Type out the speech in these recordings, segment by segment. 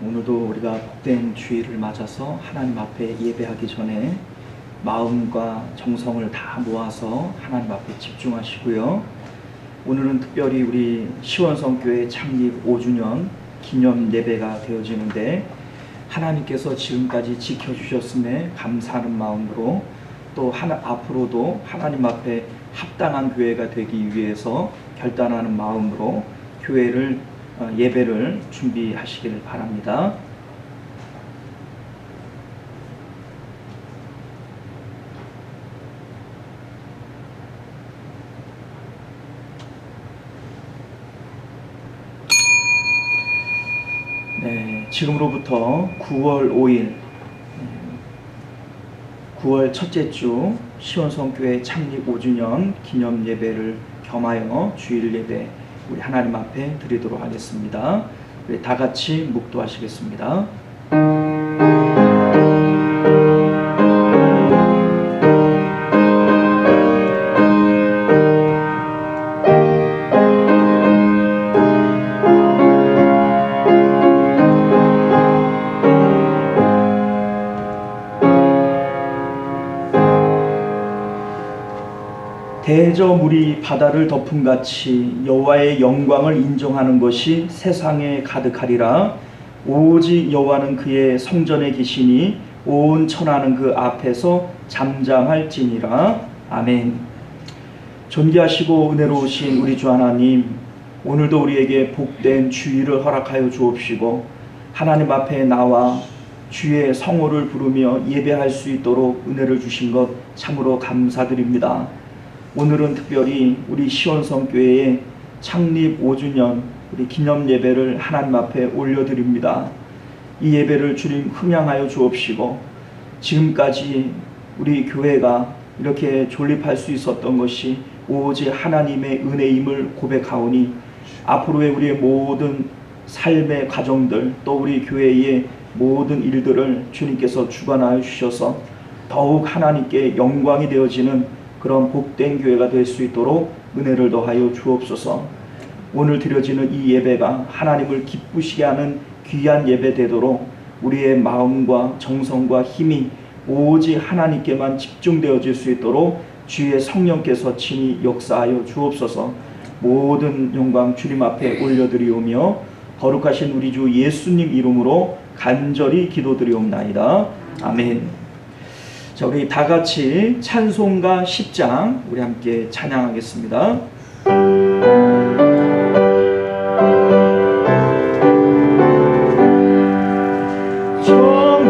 오늘도 우리가 복된 주일을 맞아서 하나님 앞에 예배하기 전에 마음과 정성을 다 모아서 하나님 앞에 집중하시고요. 오늘은 특별히 우리 시원성교회 창립 5주년 기념 예배가 되어지는데, 하나님께서 지금까지 지켜주셨음에 감사하는 마음으로, 또 앞으로도 하나님 앞에 합당한 교회가 되기 위해서 결단하는 마음으로 예배를 준비하시길 바랍니다. 지금으로부터 9월 5일 9월 첫째 주 시원성교회 창립 5주년 기념 예배를 겸하여 주일 예배 우리 하나님 앞에 드리도록 하겠습니다. 우리 다 같이 묵도하시겠습니다. 대저 물이 바다를 덮음같이 여호와의 영광을 인정하는 것이 세상에 가득하리라. 오직 여호와는 그의 성전에 계시니 온 천하는 그 앞에서 잠잠할지니라. 아멘. 존귀하시고 은혜로우신 우리 주 하나님, 오늘도 우리에게 복된 주일을 허락하여 주옵시고 하나님 앞에 나와 주의 성호를 부르며 예배할 수 있도록 은혜를 주신 것 참으로 감사드립니다. 오늘은 특별히 우리 시원성교회의 창립 5주년 우리 기념 예배를 하나님 앞에 올려드립니다. 이 예배를 주님 흥양하여 주옵시고, 지금까지 우리 교회가 이렇게 존립할 수 있었던 것이 오직 하나님의 은혜임을 고백하오니, 앞으로의 우리의 모든 삶의 과정들, 또 우리 교회의 모든 일들을 주님께서 주관하여 주셔서 더욱 하나님께 영광이 되어지는 그런 복된 교회가 될 수 있도록 은혜를 더하여 주옵소서. 오늘 드려지는 이 예배가 하나님을 기쁘시게 하는 귀한 예배 되도록 우리의 마음과 정성과 힘이 오직 하나님께만 집중되어질 수 있도록 주의 성령께서 친히 역사하여 주옵소서. 모든 영광 주님 앞에 올려드리오며 거룩하신 우리 주 예수님 이름으로 간절히 기도드리옵나이다. 아멘. 자, 우리 다 같이 찬송가 10장 우리 함께 찬양하겠습니다. 주님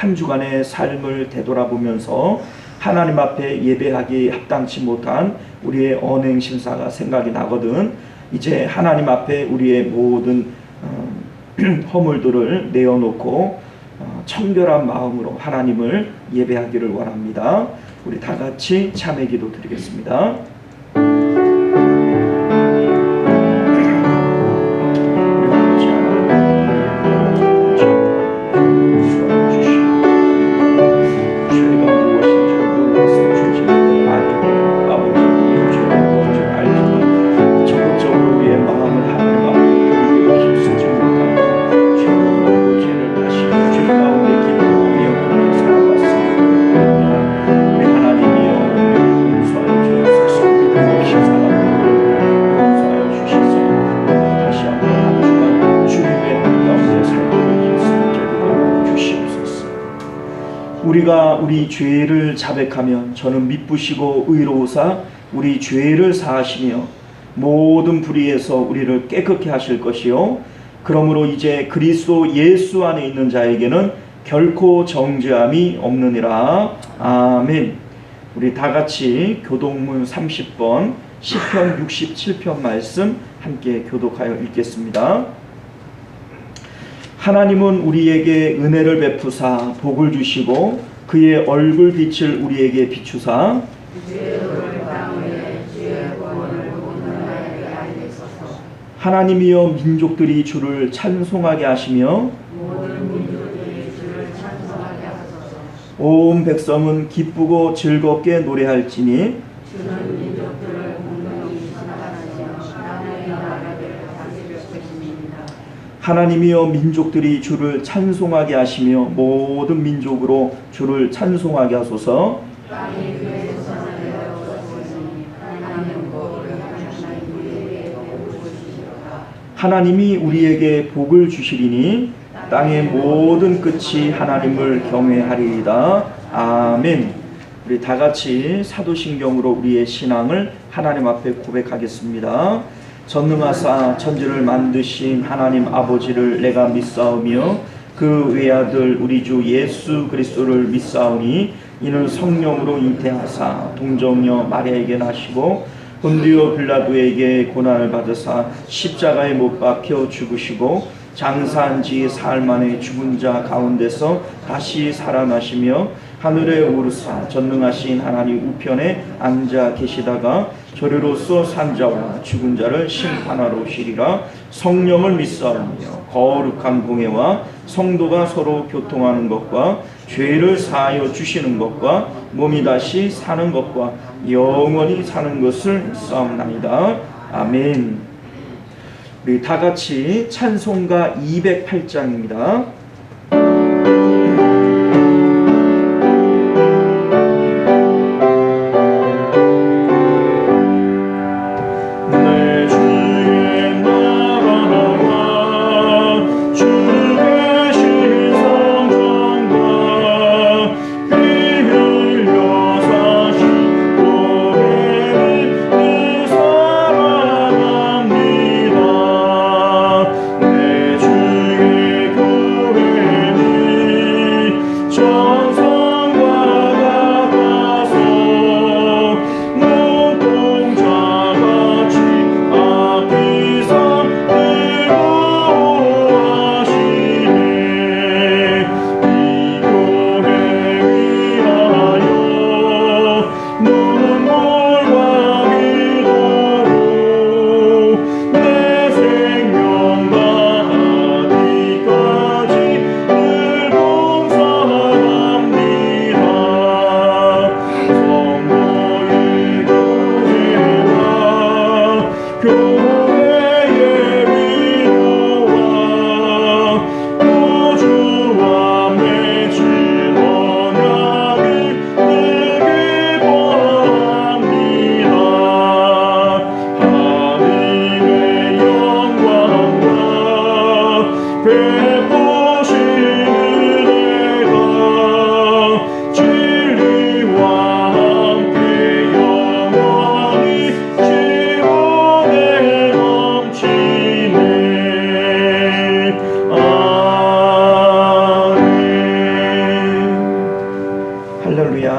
한 주간의 삶을 되돌아보면서 하나님 앞에 예배하기 합당치 못한 우리의 언행 심사가 생각이 나거든. 이제 하나님 앞에 우리의 모든 허물들을 내어놓고 청결한 마음으로 하나님을 예배하기를 원합니다. 우리 다 같이 참회 기도 드리겠습니다. 우리가 우리 죄를 자백하면 저는 미쁘시고 의로우사 우리 죄를 사하시며 모든 불의에서 우리를 깨끗게 하실 것이요 그러므로 이제 그리스도 예수 안에 있는 자에게는 결코 정죄함이 없느니라. 아멘. 우리 다 같이 교독문 30번 시편 67편 말씀 함께 교독하여 읽겠습니다. 하나님은 우리에게 은혜를 베푸사 복을 주시고 그의 얼굴 빛을 우리에게 비추사 하나님이여 민족들이 주를 찬송하게 하시며 온 백성은 기쁘고 즐겁게 노래할지니 하나님이여 민족들이 주를 찬송하게 하시며 모든 민족으로 주를 찬송하게 하소서. 하나님이 우리에게 복을 주시리니 땅의 모든 끝이 하나님을 경외하리이다. 아멘. 우리 다 같이 사도신경으로 우리의 신앙을 하나님 앞에 고백하겠습니다. 전능하사 천지를 만드신 하나님 아버지를 내가 믿사오며 그 외아들 우리 주 예수 그리스도를 믿사오니 이는 성령으로 잉태하사 동정녀 마리아에게 나시고 본디오 빌라도에게 고난을 받으사 십자가에 못 박혀 죽으시고 장사한 지 사흘 만에 죽은 자 가운데서 다시 살아나시며 하늘에 오르사 전능하신 하나님 우편에 앉아 계시다가 저리로서 산 자와 죽은 자를 심판하러 오시리라. 성령을 믿사오며 거룩한 공회와 성도가 서로 교통하는 것과 죄를 사하여 주시는 것과 몸이 다시 사는 것과 영원히 사는 것을 믿사옵나이다. 아멘. 우리 다 같이 찬송가 208장입니다. 내 주의 교회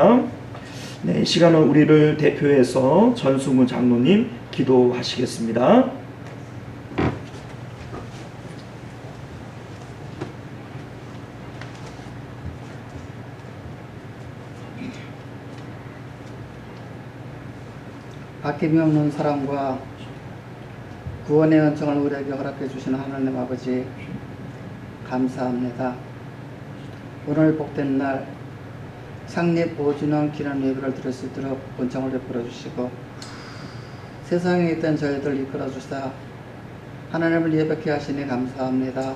감사합니다. 네, 이 시간은 우리를 대표해서 전승우 장로님 기도하시겠습니다. 아낌이 없는 사랑과 구원의 은총을 우리에게 허락해 주시는 하나님 아버지, 감사합니다. 오늘 복된 날 창립 5주년 기념 예배를 드릴 수 있도록 은총을 베풀어 주시고, 세상에 있던 저희들 이끌어 주사 하나님을 예배케 하시니 감사합니다.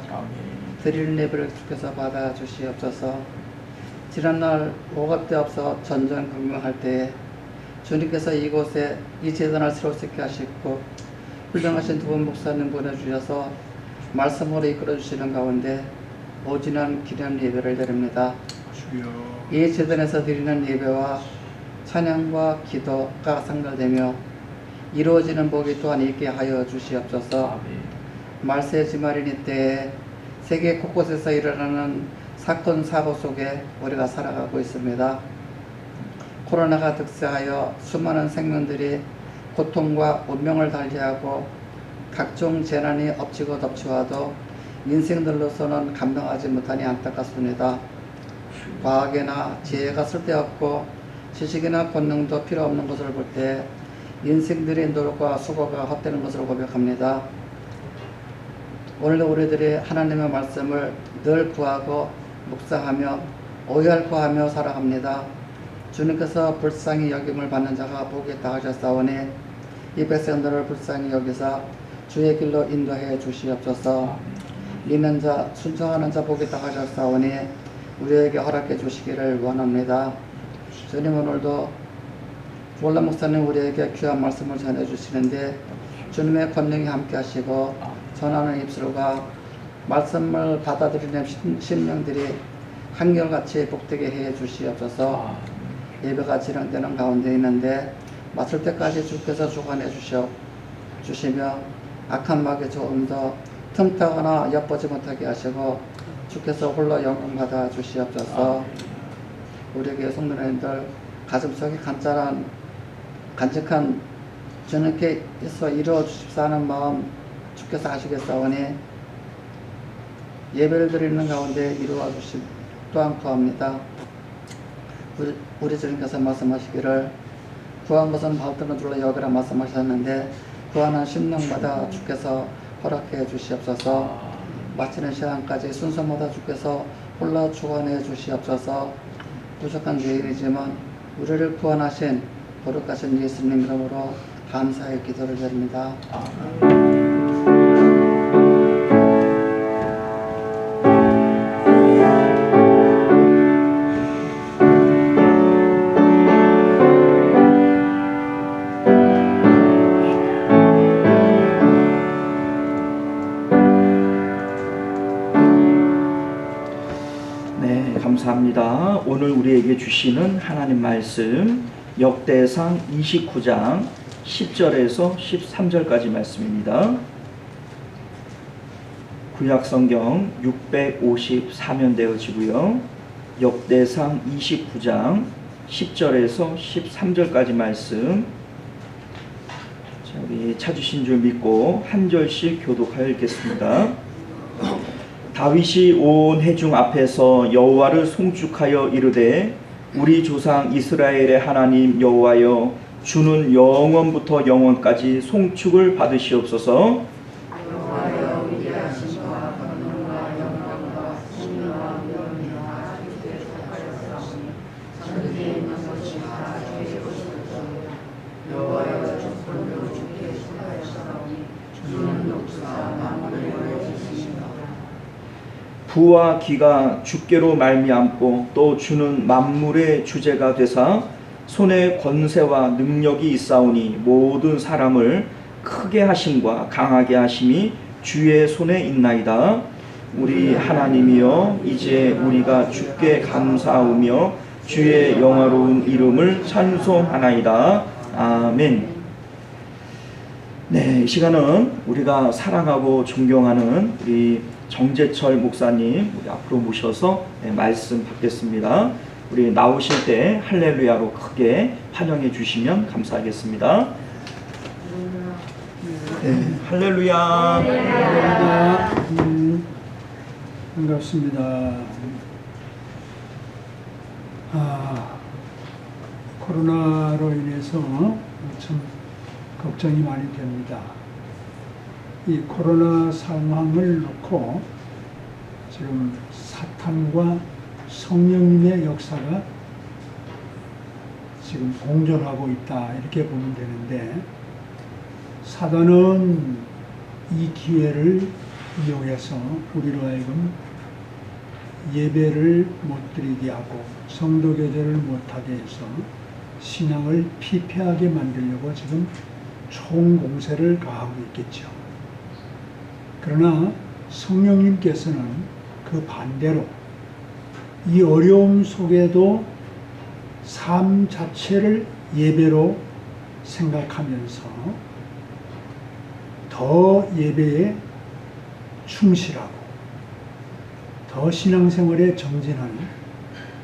드리는 예배를 주께서 받아 주시옵소서. 지난날 오갑대 앞서 전전긍긍할 때에 주님께서 이곳에 이 재단을 새로 짓게 하시고 훌륭하신 두 분 목사님 보내주셔서 말씀으로 이끌어 주시는 가운데 5주년 기념 예배를 드립니다. 이 재단에서 드리는 예배와 찬양과 기도가 상달되며 이루어지는 복이 또한 있게 하여 주시옵소서. 말세 지말인 이때에 세계 곳곳에서 일어나는 사건 사고 속에 우리가 살아가고 있습니다. 코로나가 득세하여 수많은 생명들이 고통과 운명을 달리하고 각종 재난이 엎치고 덮치와도 인생들로서는 감당하지 못하니 안타깝습니다. 과학이나 지혜가 쓸데없고 지식이나 권능도 필요 없는 것을 볼 때 인생들의 노력과 수고가 헛되는 것을 고백합니다. 오늘도 우리들이 하나님의 말씀을 늘 구하고 묵상하며 오해할까 하며 살아갑니다. 주님께서 불쌍히 여김을 받는 자가 복이 있다 하셨사오니 이 백성들을 불쌍히 여기사 주의 길로 인도해 주시옵소서. 믿는 자, 순종하는 자 복이 있다 하셨사오니 우리에게 허락해 주시기를 원합니다. 주님, 오늘도 몰라 목사님 우리에게 귀한 말씀을 전해주시는데 주님의 권능이 함께 하시고 전하는 입술과 말씀을 받아들이는 심령들이 한결같이 복되게 해 주시옵소서. 예배가 진행되는 가운데 있는데 마칠 때까지 주께서 주관해 주시며 악한 마귀 조금 더 틈타거나 엿보지 못하게 하시고 주께서 홀로 영광 받아 주시옵소서. 우리에게 성도님들 가슴속에 간직한 주님께 있어 이루어 주십사 하는 마음 주께서 하시겠사오니 예배를 드리는 가운데 이루어 주시 또한 구합니다. 우리 주님께서 말씀하시기를 구한 것은 발등을 둘러 여기라 말씀하셨는데 구하는 심령마다 주께서 허락해 주시옵소서. 마치는 시간까지 순서마다 주께서 홀라 주관해 주시옵소서. 부족한 죄인이지만 우리를 구원하신 거룩하신 예수님 이름으로 감사의 기도를 드립니다. 감사합니다. 오늘 우리에게 주시는 하나님 말씀 역대상 29장 10절에서 13절까지 말씀입니다. 구약성경 654면 되어지고요. 역대상 29장 10절에서 13절까지 말씀, 자, 우리 찾으신 줄 믿고 한 절씩 교독하여 읽겠습니다. 다윗이 온 회중 앞에서 여호와를 송축하여 이르되 우리 조상 이스라엘의 하나님 여호와여, 주는 영원부터 영원까지 송축을 받으시옵소서. 여호와여, 위대하심과 권능과 영광과 신령과 위엄이와 주께 속하였사오니 천지에 있는 것이 다 주의 것이옵소서. 여호와여, 주권도 주께 속하였사오니 주는 녹수가 만물을 지으시니라. 부와 기가 주께로 말미암고 또 주는 만물의 주제가 되사 손에 권세와 능력이 있사오니 모든 사람을 크게 하심과 강하게 하심이 주의 손에 있나이다. 우리 하나님이여, 이제 우리가 주께 감사하며 주의 영화로운 이름을 찬송하나이다. 아멘. 네, 이 시간은 우리가 사랑하고 존경하는 우리 정재철 목사님 우리 앞으로 모셔서 말씀 받겠습니다. 우리 나오실 때 할렐루야로 크게 환영해 주시면 감사하겠습니다. 네, 할렐루야. 반갑습니다. 코로나로 인해서 참 걱정이 많이 됩니다. 이 코로나 상황을 놓고 지금 사탄과 성령님의 역사가 지금 공존하고 있다, 이렇게 보면 되는데, 사단은 이 기회를 이용해서 우리로 하여금 예배를 못 드리게 하고 성도 교제를 못하게 해서 신앙을 피폐하게 만들려고 지금 총공세를 가하고 있겠죠. 그러나 성령님께서는 그 반대로 이 어려움 속에도 삶 자체를 예배로 생각하면서 더 예배에 충실하고 더 신앙생활에 정진하는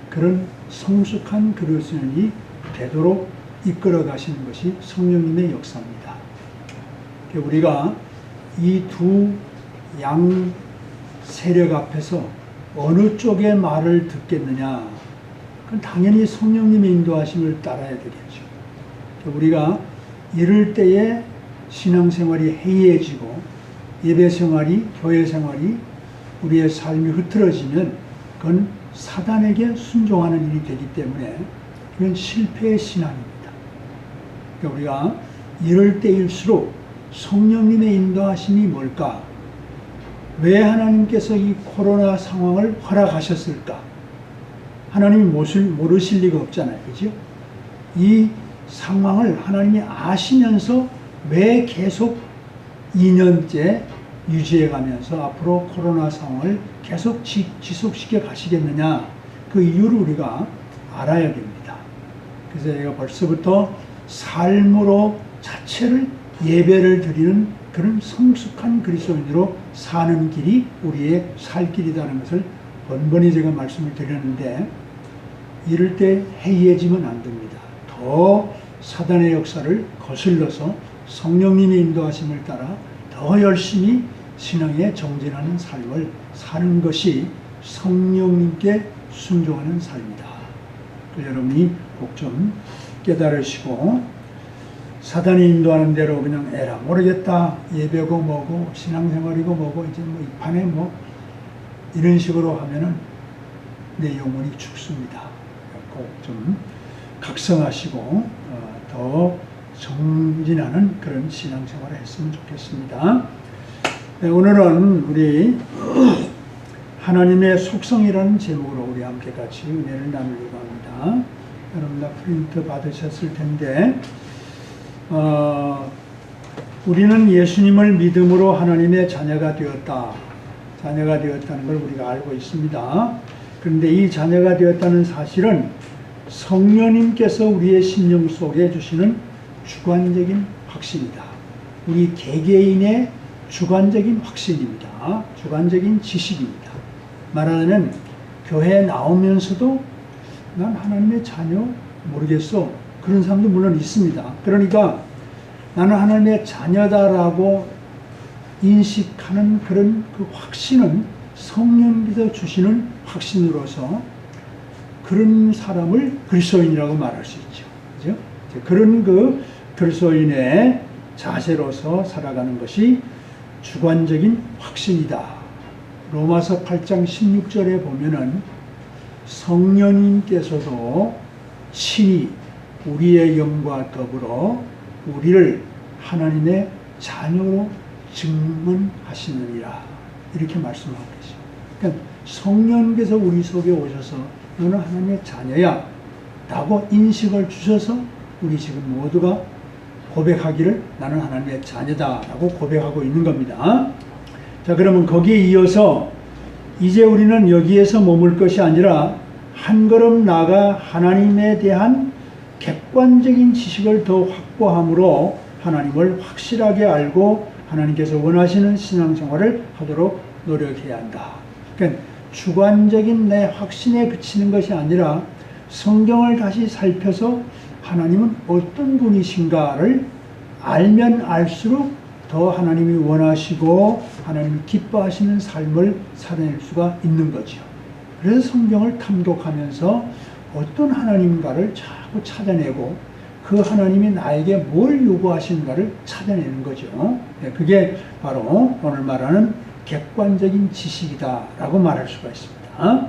그런 성숙한 그리스도인이 되도록 이끌어 가시는 것이 성령님의 역사입니다. 우리가 이 두 양 세력 앞에서 어느 쪽의 말을 듣겠느냐, 그건 당연히 성령님의 인도하심을 따라야 되겠죠. 우리가 이럴 때에 신앙생활이 해이해지고 예배생활이, 교회생활이, 우리의 삶이 흐트러지면 그건 사단에게 순종하는 일이 되기 때문에 이건 실패의 신앙입니다. 그러니까 우리가 이럴 때일수록 성령님의 인도하심이 뭘까? 왜 하나님께서 이 코로나 상황을 허락하셨을까? 하나님이 모르실 리가 없잖아요. 그죠? 이 상황을 하나님이 아시면서 왜 계속 2년째 유지해 가면서 앞으로 코로나 상황을 계속 지속시켜 가시겠느냐, 그 이유를 우리가 알아야 됩니다. 그래서 제가 벌써부터 삶으로 자체를 예배를 드리는 그런 성숙한 그리스도인으로 사는 길이 우리의 살 길이라는 것을 번번이 제가 말씀을 드렸는데, 이럴 때 해이해지면 안 됩니다. 더 사단의 역사를 거슬러서 성령님의 인도하심을 따라 더 열심히 신앙에 정진하는 삶을 사는 것이 성령님께 순종하는 삶이다. 여러분이 꼭 좀 깨달으시고, 사단이 인도하는 대로 그냥 에라 모르겠다, 예배고 뭐고 신앙생활이고 뭐고 이제 뭐 이 판에 뭐 이런 식으로 하면은 내 영혼이 죽습니다. 꼭 좀 각성하시고 더 정진하는 그런 신앙생활을 했으면 좋겠습니다. 네, 오늘은 우리 하나님의 속성이라는 제목으로 우리 함께 같이 은혜를 나누려고 합니다. 여러분 다 프린트 받으셨을 텐데, 우리는 예수님을 믿음으로 하나님의 자녀가 되었다. 자녀가 되었다는 걸 우리가 알고 있습니다. 그런데 이 자녀가 되었다는 사실은 성령님께서 우리의 심령 속에 주시는 주관적인 확신이다. 우리 개개인의 주관적인 확신입니다. 주관적인 지식입니다. 말하자면 교회에 나오면서도 난 하나님의 자녀 모르겠어, 그런 사람도 물론 있습니다. 그러니까 나는 하나님의 자녀다라고 인식하는 그런 그 확신은 성령께서 주시는 확신으로서 그런 사람을 그리스도인이라고 말할 수 있죠. 그죠? 그런 그 그리스도인의 자세로서 살아가는 것이 주관적인 확신이다. 로마서 8장 16절에 보면은 성령님께서도 친히 우리의 영과 더불어 우리를 하나님의 자녀로 증언하시느니라, 이렇게 말씀하고 계시죠. 그러니까 성령께서 우리 속에 오셔서 너는 하나님의 자녀야 라고 인식을 주셔서 우리 지금 모두가 고백하기를 나는 하나님의 자녀다 라고 고백하고 있는 겁니다. 자, 그러면 거기에 이어서 이제 우리는 여기에서 머물 것이 아니라 한 걸음 나아가 하나님에 대한 객관적인 지식을 더 확보함으로 하나님을 확실하게 알고 하나님께서 원하시는 신앙생활을 하도록 노력해야 한다. 그러니까 주관적인 내 확신에 그치는 것이 아니라 성경을 다시 살펴서 하나님은 어떤 분이신가를 알면 알수록 더 하나님이 원하시고 하나님이 기뻐하시는 삶을 살아낼 수가 있는 거죠. 그래서 성경을 탐독하면서 어떤 하나님인가를 자꾸 찾아내고 그 하나님이 나에게 뭘 요구하시는가를 찾아내는 거죠. 그게 바로 오늘 말하는 객관적인 지식이다라고 말할 수가 있습니다.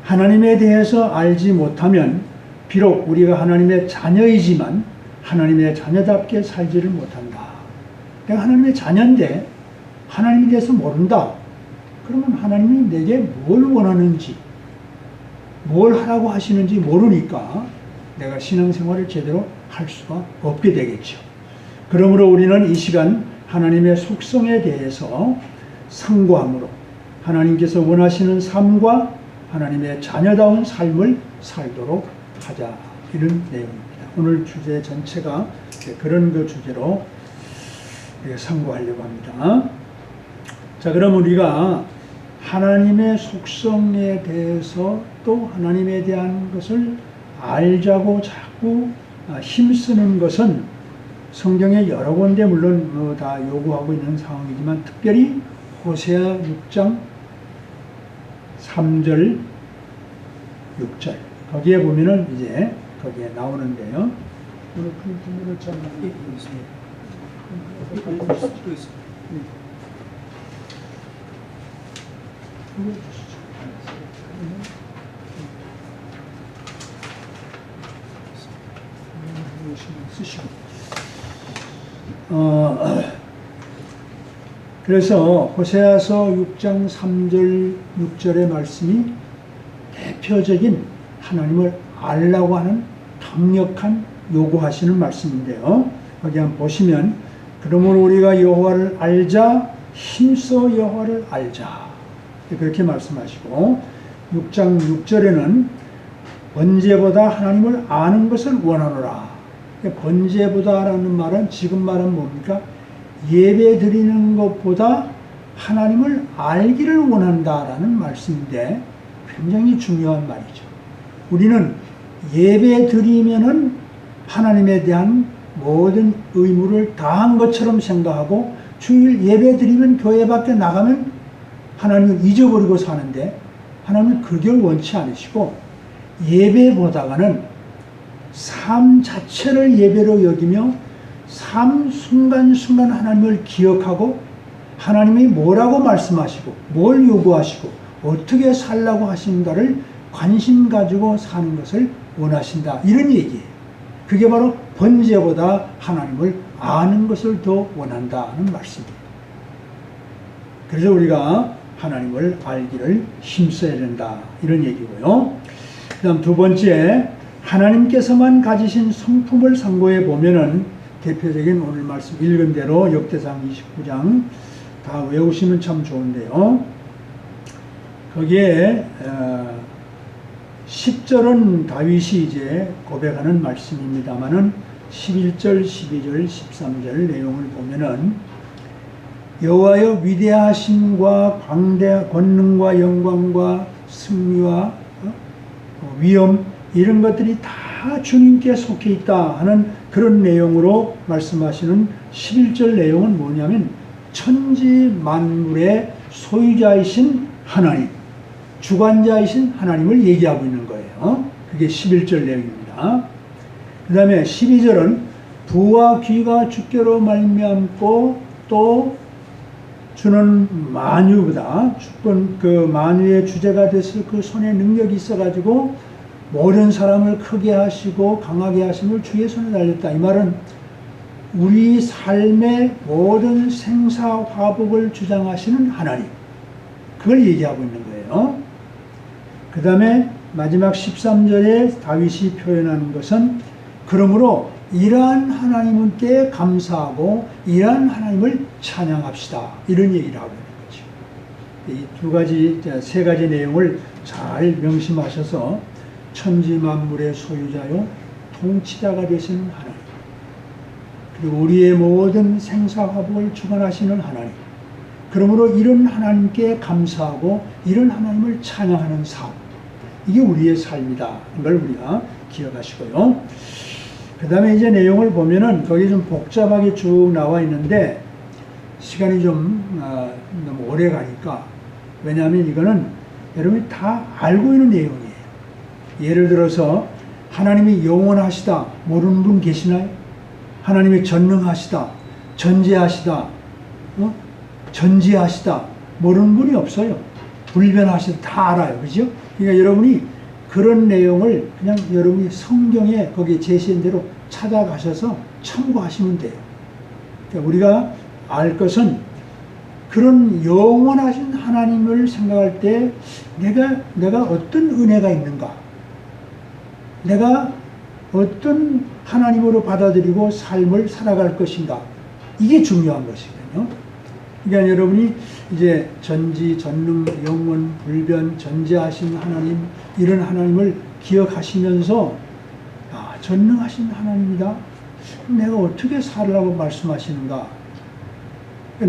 하나님에 대해서 알지 못하면 비록 우리가 하나님의 자녀이지만 하나님의 자녀답게 살지를 못한다. 내가 하나님의 자녀인데 하나님에 대해서 모른다. 그러면 하나님이 내게 뭘 원하는지, 뭘 하라고 하시는지 모르니까 내가 신앙생활을 제대로 할 수가 없게 되겠죠. 그러므로 우리는 이 시간 하나님의 속성에 대해서 상고함으로 하나님께서 원하시는 삶과 하나님의 자녀다운 삶을 살도록 하자, 이런 내용입니다. 오늘 주제 전체가 그런 그 주제로 상고하려고 합니다. 자, 그럼 우리가 하나님의 속성에 대해서 또 하나님에 대한 것을 알자고 자꾸 힘쓰는 것은 성경에 여러 군데 물론 다 요구하고 있는 상황이지만 특별히 호세아 6장 3절 6절 거기에 보면은 이제 거기에 나오는데요. 오늘 분으로 참 그래서 호세아서 6장 3절 6절의 말씀이 대표적인 하나님을 알라고 하는 강력한 요구하시는 말씀인데요. 거기 한번 보시면 그러므로 우리가 여호와를 알자, 힘써 여호와를 알자, 그렇게 말씀하시고 6장 6절에는 번제보다 하나님을 아는 것을 원하노라. 번제보다라는 말은 지금 말은 뭡니까? 예배 드리는 것보다 하나님을 알기를 원한다라는 말씀인데 굉장히 중요한 말이죠. 우리는 예배 드리면은 하나님에 대한 모든 의무를 다한 것처럼 생각하고 주일 예배 드리면 교회 밖에 나가면 하나님을 잊어버리고 사는데 하나님은 그걸 원치 않으시고 예배보다는 삶 자체를 예배로 여기며 삶 순간순간 하나님을 기억하고 하나님이 뭐라고 말씀하시고 뭘 요구하시고 어떻게 살라고 하신가를 관심 가지고 사는 것을 원하신다, 이런 얘기예요. 그게 바로 번제보다 하나님을 아는 것을 더 원한다는 말씀이에요. 그래서 우리가 하나님을 알기를 힘써야 된다, 이런 얘기고요. 그 다음 두 번째, 하나님께서만 가지신 성품을 상고해 보면은 대표적인 오늘 말씀 읽은 대로 역대상 29장 다 외우시면 참 좋은데요. 거기에 10절은 다윗이 이제 고백하는 말씀입니다만은 11절, 12절, 13절 내용을 보면은 여호와여 위대하심과 권능과 영광과 승리와 위엄 이런 것들이 다 주님께 속해 있다 하는 그런 내용으로 말씀하시는 11절 내용은 뭐냐면 천지 만물의 소유자이신 하나님, 주관자이신 하나님을 얘기하고 있는 거예요. 그게 11절 내용입니다. 그 다음에 12절은 부와 귀가 주께로 말미암고 또 주는 만유보다 주권 그 만유의 주제가 돼서 그 손에 능력이 있어가지고 모든 사람을 크게 하시고 강하게 하심을 주의 손에 달렸다. 이 말은 우리 삶의 모든 생사화복을 주장하시는 하나님, 그걸 얘기하고 있는 거예요. 그 다음에 마지막 13절에 다윗이 표현하는 것은 그러므로 이러한 하나님께 감사하고 이러한 하나님을 찬양합시다, 이런 얘기를 하고 있는 거죠. 이 두 가지, 세 가지 내용을 잘 명심하셔서 천지 만물의 소유자요 통치자가 되시는 하나님, 그리고 우리의 모든 생사화복을 주관하시는 하나님, 그러므로 이런 하나님께 감사하고 이런 하나님을 찬양하는 삶, 이게 우리의 삶이다. 이걸 우리가 기억하시고요. 그 다음에 이제 내용을 보면은 거기 좀 복잡하게 쭉 나와 있는데 시간이 좀 너무 오래 가니까, 왜냐하면 이거는 여러분이 다 알고 있는 내용이에요. 예를 들어서 하나님이 영원하시다 모르는 분 계시나요? 하나님이 전능하시다, 전지하시다, 전지하시다 모르는 분이 없어요. 불변하시다 다 알아요. 그죠? 그러니까 여러분이 그런 내용을 그냥 여러분이 성경에 거기에 제시한 대로 찾아가셔서 참고하시면 돼요. 그러니까 우리가 알 것은 그런 영원하신 하나님을 생각할 때 내가 어떤 은혜가 있는가, 내가 어떤 하나님으로 받아들이고 삶을 살아갈 것인가, 이게 중요한 것이거든요. 그러니까 여러분이 이제 전지, 전능, 영원, 불변, 전지하신 하나님, 이런 하나님을 기억하시면서 전능하신 하나님이다. 내가 어떻게 살라고 말씀하시는가?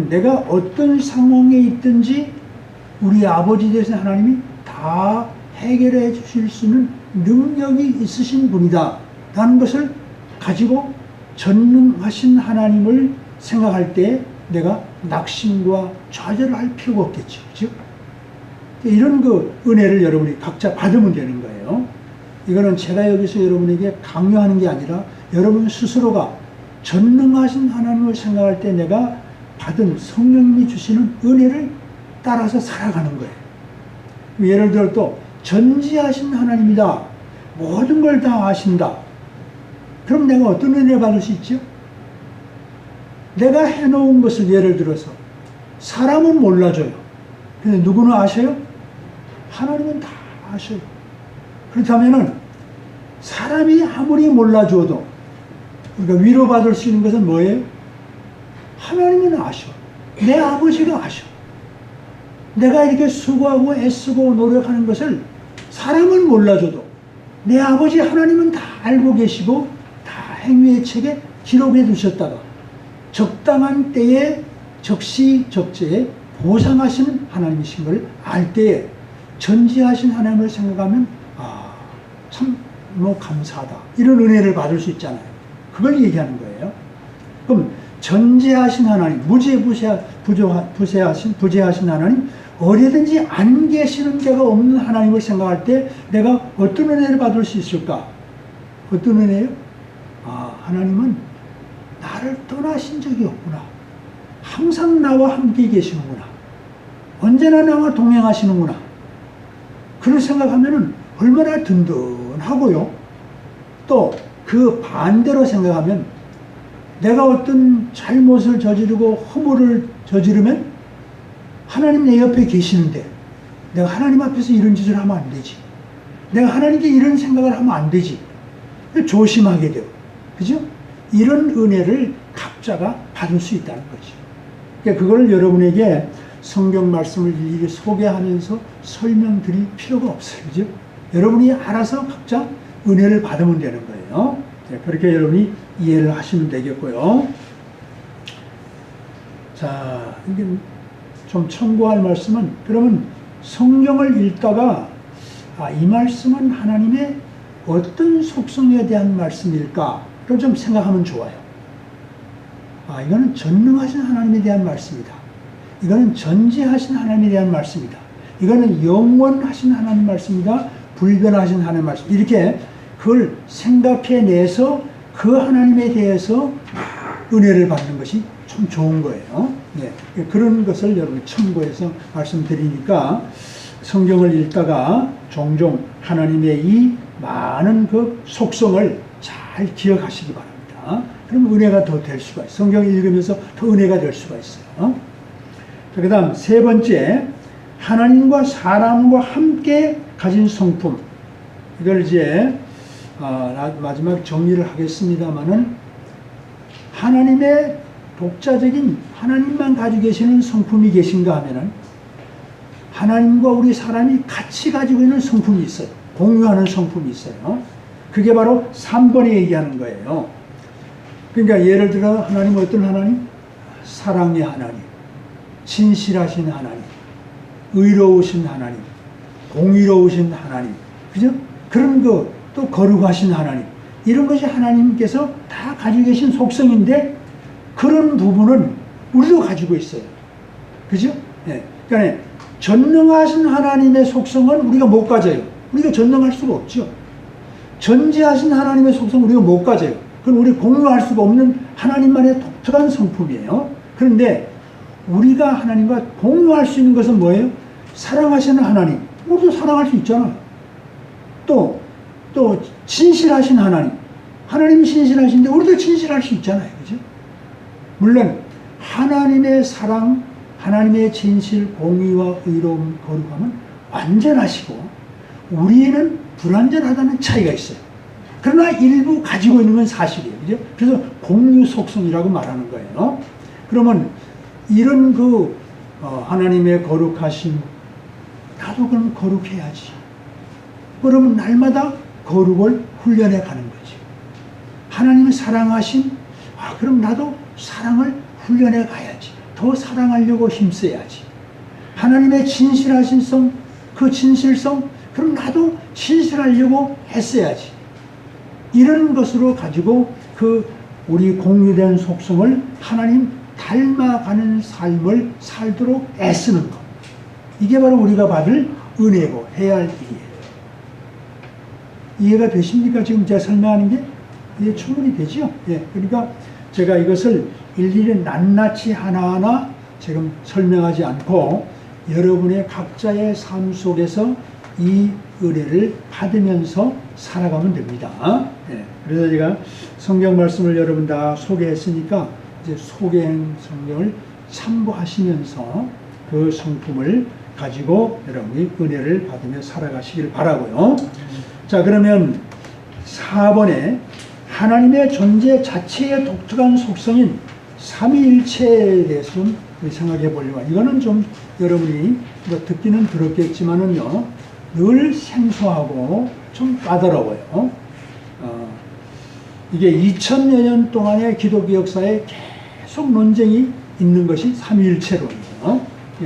내가 어떤 상황에 있든지 우리 아버지 되신 하나님이 다 해결해 주실 수 있는 능력이 있으신 분이다 라는 것을 가지고 전능하신 하나님을 생각할 때 내가 낙심과 좌절을 할 필요가 없겠죠. 그렇죠? 이런 그 은혜를 여러분이 각자 받으면 되는 거예요. 이거는 제가 여기서 여러분에게 강요하는 게 아니라 여러분 스스로가 전능하신 하나님을 생각할 때 내가 받은 성령님이 주시는 은혜를 따라서 살아가는 거예요. 예를 들어 또 전지하신 하나님이다. 모든 걸 다 아신다. 그럼 내가 어떤 은혜를 받을 수 있죠? 내가 해놓은 것을 예를 들어서 사람은 몰라줘요. 근데 누구는 아셔요? 하나님은 다 아셔요. 그렇다면은 사람이 아무리 몰라줘도 우리가 위로받을 수 있는 것은 뭐예요? 하나님은 아셔. 내 아버지가 아셔. 내가 이렇게 수고하고 애쓰고 노력하는 것을 사람은 몰라줘도 내 아버지 하나님은 다 알고 계시고 다 행위의 책에 기록해 두셨다가 적당한 때에 적시적재에 보상하시는 하나님이신 걸 알 때에 전지하신 하나님을 생각하면 참 감사하다, 이런 은혜를 받을 수 있잖아요. 그걸 얘기하는 거예요. 그럼 전지하신 하나님, 부재하신 하나님, 어디든지 안 계시는 데가 없는 하나님을 생각할 때 내가 어떤 은혜를 받을 수 있을까? 어떤 은혜요? 하나님은 나를 떠나신 적이 없구나. 항상 나와 함께 계시는구나. 언제나 나와 동행하시는구나. 그런 생각하면 얼마나 든든하고요. 또 그 반대로 생각하면 내가 어떤 잘못을 저지르고 허물을 저지르면 하나님 내 옆에 계시는데 내가 하나님 앞에서 이런 짓을 하면 안 되지. 내가 하나님께 이런 생각을 하면 안 되지. 조심하게 돼요. 그죠? 이런 은혜를 각자가 받을 수 있다는 거죠. 그러니까 그걸 여러분에게 성경 말씀을 일일이 소개하면서 설명드릴 필요가 없어요. 그죠? 여러분이 알아서 각자 은혜를 받으면 되는 거예요. 그렇게 여러분이 이해를 하시면 되겠고요. 자, 이게 좀 첨부할 말씀은, 그러면 성경을 읽다가 이 말씀은 하나님의 어떤 속성에 대한 말씀일까? 를 좀 생각하면 좋아요. 이거는 전능하신 하나님에 대한 말씀이다. 이거는 전지하신 하나님에 대한 말씀이다. 이거는 영원하신 하나님 말씀이다. 불변하신 하나님 말씀. 이렇게 그걸 생각해내서 그 하나님에 대해서 은혜를 받는 것이 참 좋은 거예요. 네. 그런 것을 여러분이 참고해서 말씀드리니까 성경을 읽다가 종종 하나님의 이 많은 그 속성을 잘 기억하시기 바랍니다. 그럼 은혜가 더 될 수가 있어요. 성경을 읽으면서 더 은혜가 될 수가 있어요. 그 다음 세 번째, 하나님과 사람과 함께 가진 성품. 이걸 이제 마지막 정리를 하겠습니다마는, 하나님의 독자적인 하나님만 가지고 계시는 성품이 계신가 하면은 하나님과 우리 사람이 같이 가지고 있는 성품이 있어요. 공유하는 성품이 있어요. 그게 바로 3번에 얘기하는 거예요. 그러니까 예를 들어 하나님은 어떤 하나님? 사랑의 하나님, 진실하신 하나님, 의로우신 하나님, 공의로우신 하나님, 그죠? 그런 또 거룩하신 하나님. 이런 것이 하나님께서 다 가지고 계신 속성인데 그런 부분은 우리도 가지고 있어요. 그죠? 예. 그러니까 전능하신 하나님의 속성은 우리가 못 가져요. 우리가 전능할 수가 없죠. 전지하신 하나님의 속성은 우리가 못 가져요. 그건 우리 공유할 수가 없는 하나님만의 독특한 성품이에요. 그런데 우리가 하나님과 공유할 수 있는 것은 뭐예요? 사랑하시는 하나님. 우리도 사랑할 수 있잖아요. 또 진실하신 하나님. 하나님이 진실하신데 우리도 진실할 수 있잖아요. 그죠? 물론 하나님의 사랑, 하나님의 진실, 공의와 의로움, 거룩함은 완전하시고 우리는 불완전하다는 차이가 있어요. 그러나 일부 가지고 있는 건 사실이에요. 그죠? 그래서 공유 속성이라고 말하는 거예요. 그러면 이런 하나님의 거룩하심, 나도 그럼 거룩해야지. 그러면 날마다 거룩을 훈련해 가는 거지. 하나님의 사랑하심, 그럼 나도 사랑을 훈련해 가야지. 더 사랑하려고 힘써야지. 하나님의 진실하신 성, 그 진실성, 그럼 나도 진실하려고 했어야지. 이런 것으로 가지고 우리 공유된 속성을 하나님 닮아가는 삶을 살도록 애쓰는 것. 이게 바로 우리가 받을 은혜고 해야 할 일이에요. 이해가 되십니까? 지금 제가 설명하는 게? 이해 충분히 되죠? 예. 그러니까 제가 이것을 일일이 낱낱이 하나하나 지금 설명하지 않고 여러분의 각자의 삶 속에서 이 은혜를 받으면서 살아가면 됩니다. 예. 그래서 제가 성경 말씀을 여러분 다 소개했으니까 이제 소개한 성경을 참고하시면서 그 성품을 가지고 여러분이 은혜를 받으며 살아가시길 바라고요. 자, 그러면 4번에 하나님의 존재 자체의 독특한 속성인 삼위일체에 대해서 좀 생각해 보려고. 이거는 좀 여러분이 듣기는 들었겠지만은요, 늘 생소하고 좀 까다로워요. 이게 2000여 년 동안의 기독교 역사에 계속 논쟁이 있는 것이 삼위일체론이에요.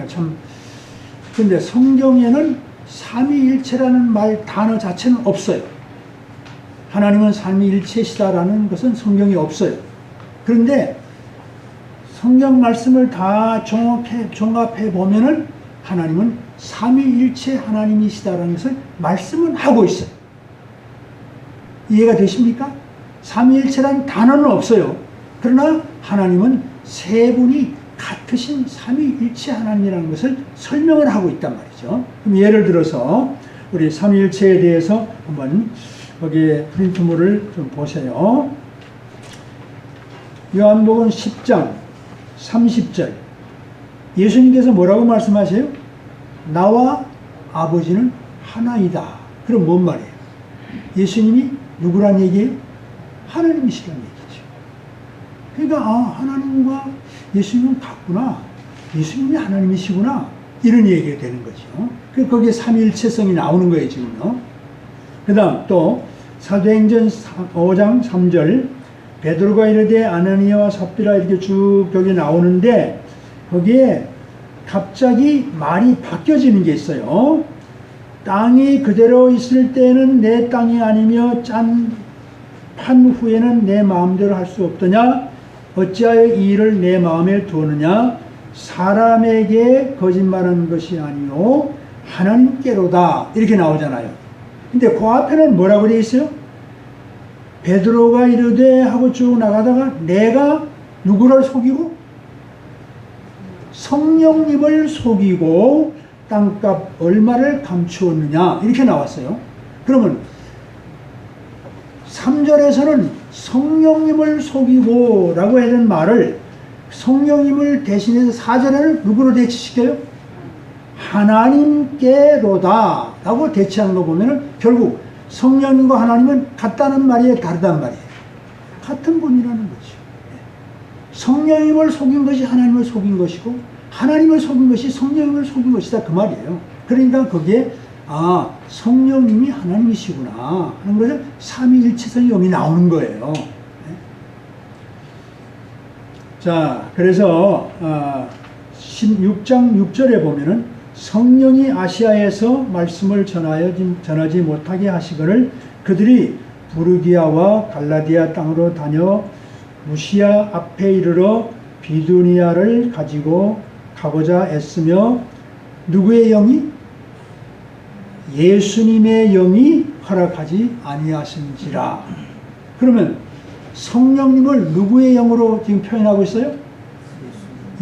참. 근데 성경에는 삼위일체라는 단어 자체는 없어요. 하나님은 삼위일체시다라는 것은 성경에 없어요. 그런데 성경 말씀을 다 종합해 보면은 하나님은 삼위일체 하나님이시다라는 것을 말씀은 하고 있어요. 이해가 되십니까? 삼위일체라는 단어는 없어요. 그러나 하나님은 세 분이 같으신 삼위일체 하나님이라는 것을 설명을 하고 있단 말이죠. 그럼 예를 들어서 우리 삼위일체에 대해서 한번 거기에 프린트물을 좀 보세요. 요한복음 10장 30절 예수님께서 뭐라고 말씀하세요? 나와 아버지는 하나이다. 그럼 뭔 말이에요? 예수님이 누구란 얘기예요? 하나님이시란 얘기죠. 그러니까 하나님과 예수님은 같구나. 예수님이 하나님이시구나. 이런 얘기가 되는 거죠. 거기에 삼위일체성이 나오는 거예요, 지금요. 그 다음 또 사도행전 5장 3절 베드로가 이르되 아나니아와 삽비라 이렇게 쭉 여기 나오는데 거기에 갑자기 말이 바뀌어지는 게 있어요. 땅이 그대로 있을 때는 내 땅이 아니며 판 후에는 내 마음대로 할 수 없더냐? 어찌하여 이 일을 내 마음에 두었느냐? 사람에게 거짓말하는 것이 아니요 하나님께로다. 이렇게 나오잖아요. 근데 그 앞에는 뭐라고 되어 있어요? 베드로가 이르되 하고 쭉 나가다가 내가 누구를 속이고? 성령님을 속이고 땅값 얼마를 감추었느냐 이렇게 나왔어요. 그러면 3절에서는 성령님을 속이고 라고 하는 말을 성령님을 대신해서 4절에는 누구로 대치시켜요? 하나님께로다 라고 대치하는 거 보면은 결국 성령님과 하나님은 같다는 말이에요, 다르단 말이에요? 같은 분이라는 거죠. 성령님을 속인 것이 하나님을 속인 것이고 하나님을 속인 것이 성령님을 속인 것이다 그 말이에요. 그러니까 거기에 성령님이 하나님이시구나 하는 것을 삼위일체성이 여기 나오는 거예요. 자, 그래서 16장 6절에 보면은 성령이 아시아에서 말씀을 전하지 못하게 하시거늘 그들이 부르기아와 갈라디아 땅으로 다녀 무시아 앞에 이르러 비두니아를 가지고 가고자 애쓰며 누구의 영이? 예수님의 영이 허락하지 아니하신지라. 그러면 성령님을 누구의 영으로 지금 표현하고 있어요?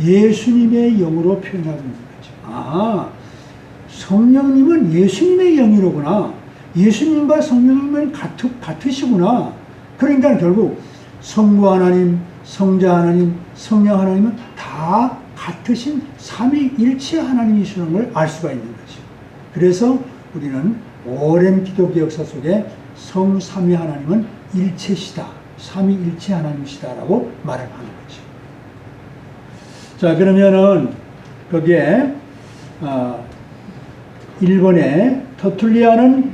예수님의 영으로 표현하고 있는 거죠. 아, 성령님은 예수님의 영이로구나. 예수님과 성령님은 같으시구나. 그러니까 결국 성부 하나님, 성자 하나님, 성령 하나님은 다 같으신 삼위일체 하나님이시는 걸 알 수가 있는 거죠. 그래서 우리는 오랜 기독교 역사 속에 성삼위 하나님은 일체시다, 삼위일체 하나님이시다라고 말을 하는 거죠. 자, 그러면은 거기에 1번에 터툴리아는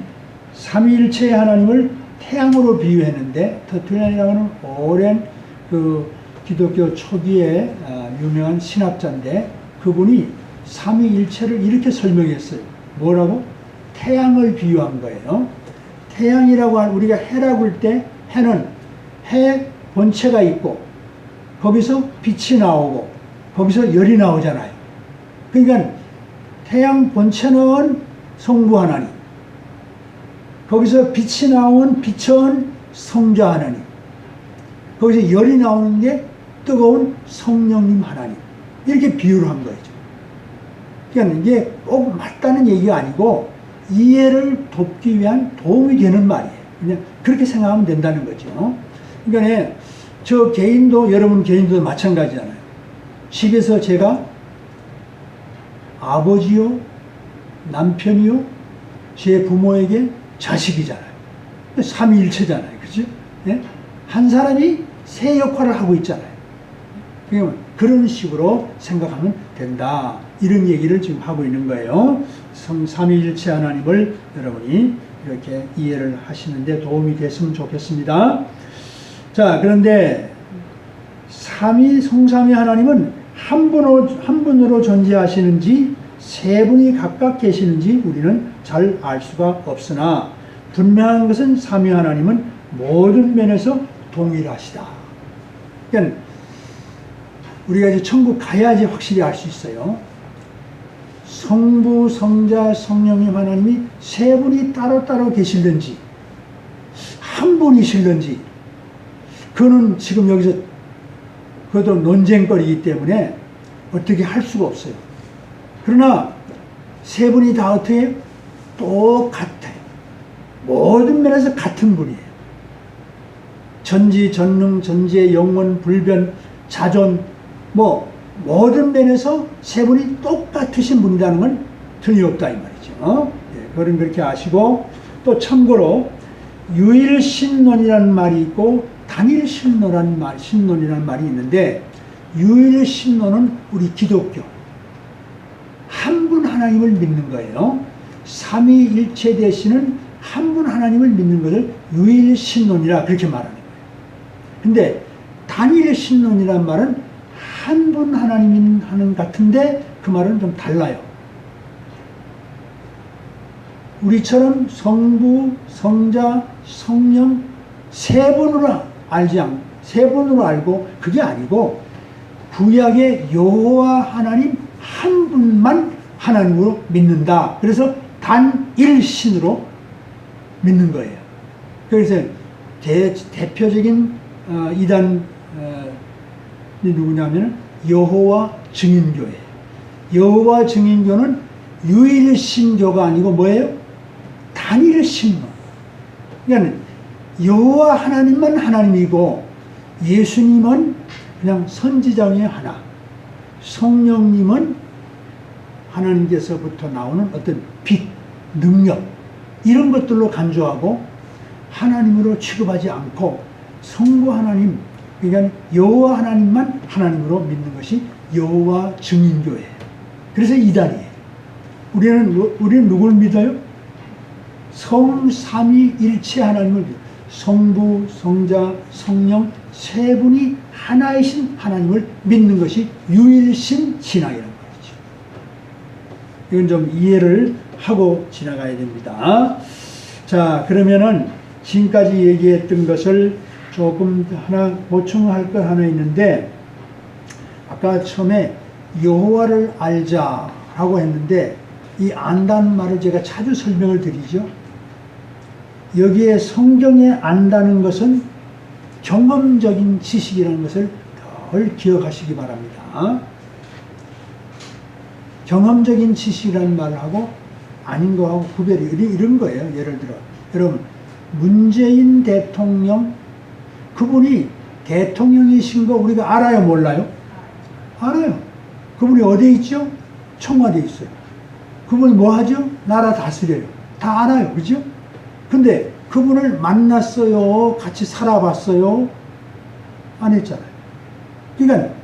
삼위일체의 하나님을 태양으로 비유했는데, 터툴리아는 오랜 그 기독교 초기에 유명한 신학자인데 그분이 삼위일체를 이렇게 설명했어요. 뭐라고? 태양을 비유한 거예요. 태양이라고 우리가 해라고 할 때 해는 해 본체가 있고 거기서 빛이 나오고 거기서 열이 나오잖아요. 그러니까 태양 본체는 성부 하나님, 거기서 빛이 나온 빛은 성자 하나님, 거기서 열이 나오는 게 뜨거운 성령님 하나님, 이렇게 비유를 한 거죠. 그러니까 이게 꼭 맞다는 얘기가 아니고 이해를 돕기 위한 도움이 되는 말이에요. 그냥 그렇게 생각하면 된다는 거죠. 그러니까 저 개인도, 여러분 개인도 마찬가지잖아요. 집에서 제가 아버지요, 남편이요, 제 부모에게 자식이잖아요. 삼위일체잖아요. 그죠? 네? 한 사람이 세 역할을 하고 있잖아요. 그런 식으로 생각하면 된다. 이런 얘기를 지금 하고 있는 거예요. 삼위일체 하나님을 여러분이 이렇게 이해를 하시는데 도움이 됐으면 좋겠습니다. 자, 그런데 성삼위 하나님은 한 분으로 존재하시는지 세 분이 각각 계시는지 우리는 잘 알 수가 없으나 분명한 것은 삼위 하나님은 모든 면에서 동일하시다. 그러니까 우리가 이제 천국 가야지 확실히 알 수 있어요. 성부, 성자, 성령님 하나님이 세 분이 따로따로 계실는지 한 분이실는지 그거는 지금 여기서 그것도 논쟁거리이기 때문에 어떻게 할 수가 없어요. 그러나 세 분이 다 어떻게 똑같아요. 모든 면에서 같은 분이에요. 전지, 전능, 전지의 영원, 불변, 자존, 모든 면에서 세 분이 똑같으신 분이라는 건 틀림없다 이 말이죠. 예, 그건 그렇게 아시고, 또 참고로 유일신론이라는 말이 있고 단일신론이라는 말이 있는데, 유일신론은 우리 기독교 한 분 하나님을 믿는 거예요. 삼위일체 되시는 한 분 하나님을 믿는 것을 유일신론이라 그렇게 말하는 거예요. 근데 단일신론이란 말은 한 분 하나님 하는 같은데 그 말은 좀 달라요. 우리처럼 성부, 성자, 성령 세 분으로 알고 그게 아니고 구약의 여호와 하나님 한 분만 하나님으로 믿는다. 그래서 단일신으로 믿는 거예요. 그래서 대표적인 이단이 누구냐면 여호와 증인교예요. 여호와 증인교는 유일신교가 아니고 뭐예요? 단일신론. 그러니까 여호와 하나님만 하나님이고 예수님은 그냥 선지자 중에 하나, 성령님은 하나님께서부터 나오는 어떤 빛, 능력 이런 것들로 간주하고 하나님으로 취급하지 않고 성부 하나님, 그러니까 여호와 하나님만 하나님으로 믿는 것이 여호와 증인교예요. 그래서 이단이에요. 우리는 누구를 믿어요? 성삼위일체 하나님을 믿어요. 성부, 성자, 성령 세 분이 하나이신 하나님을 믿는 것이 유일신 신앙이라는 말이죠. 이건 좀 이해를 하고 지나가야 됩니다. 자, 그러면은 지금까지 얘기했던 것을 조금 하나 보충할 것 하나 있는데, 아까 처음에 여호와를 알자라고 했는데 이 안다는 말을 제가 자주 설명을 드리죠. 여기에 성경에 안다는 것은 경험적인 지식이라는 것을 덜 기억하시기 바랍니다. 경험적인 지식이라는 말을 하고 아닌 거하고 구별이 이런 거예요. 예를 들어 여러분, 문재인 대통령, 그분이 대통령이신 거 우리가 알아요, 몰라요? 알아요. 그분이 어디에 있죠? 청와대에 있어요. 그분이 뭐 하죠? 나라 다스려요. 다 알아요. 그죠? 근데 그분을 만났어요? 같이 살아봤어요? 안 했잖아요. 그러니까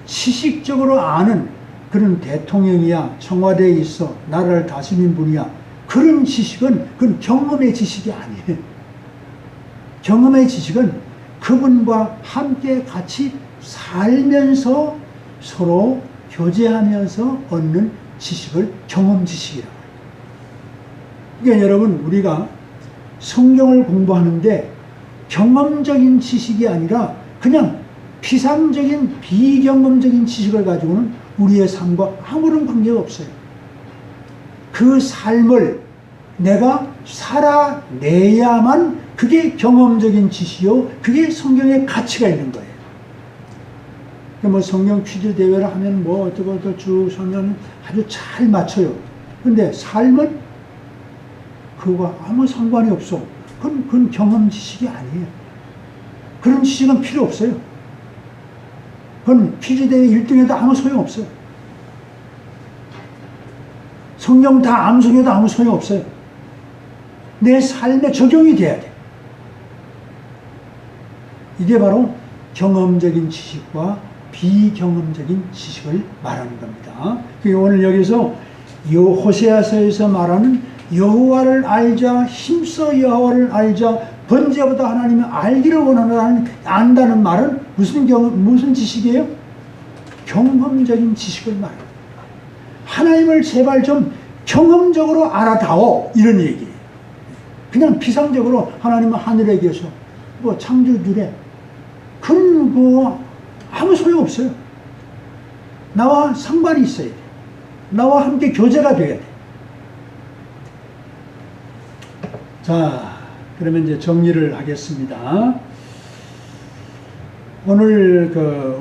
지식적으로 아는 그런 대통령이야, 청와대에 있어, 나라를 다스리는 분이야, 그런 지식은 그건 경험의 지식이 아니에요. 경험의 지식은 그분과 함께 같이 살면서 서로 교제하면서 얻는 지식을 경험 지식이라고 해요. 그러니까 여러분, 우리가 성경을 공부하는데 경험적인 지식이 아니라 그냥 피상적인 비경험적인 지식을 가지고는 우리의 삶과 아무런 관계가 없어요. 그 삶을 내가 살아내야만 그게 경험적인 지식이요, 그게 성경의 가치가 있는 거예요. 뭐 성경 퀴즈 대회를 하면 뭐 어쩌고 쭉 설명 아주 잘 맞춰요. 근데 삶은 그거와 아무 상관이 없어. 그건 경험 지식이 아니에요. 그런 지식은 필요 없어요. 그건 퀴즈 대회 1등에도 아무 소용 없어요. 성경 다 암송해도 아무 소용 없어요. 내 삶에 적용이 돼야 돼. 이게 바로 경험적인 지식과 비경험적인 지식을 말하는 겁니다. 오늘 여기서 호세아서에서 말하는 여호와를 알자, 힘써 여호와를 알자, 번제보다 하나님을 알기를 원하는 안다는 말은 무슨 지식이에요? 경험적인 지식을 말합니다. 하나님을 제발 좀 경험적으로 알아다오, 이런 얘기예요. 그냥 피상적으로 하나님은 하늘에 계셔, 뭐 창조주래, 그건 뭐 아무 소용 없어요. 나와 상관이 있어야 돼. 나와 함께 교제가 돼야 돼. 자, 그러면 이제 정리를 하겠습니다. 오늘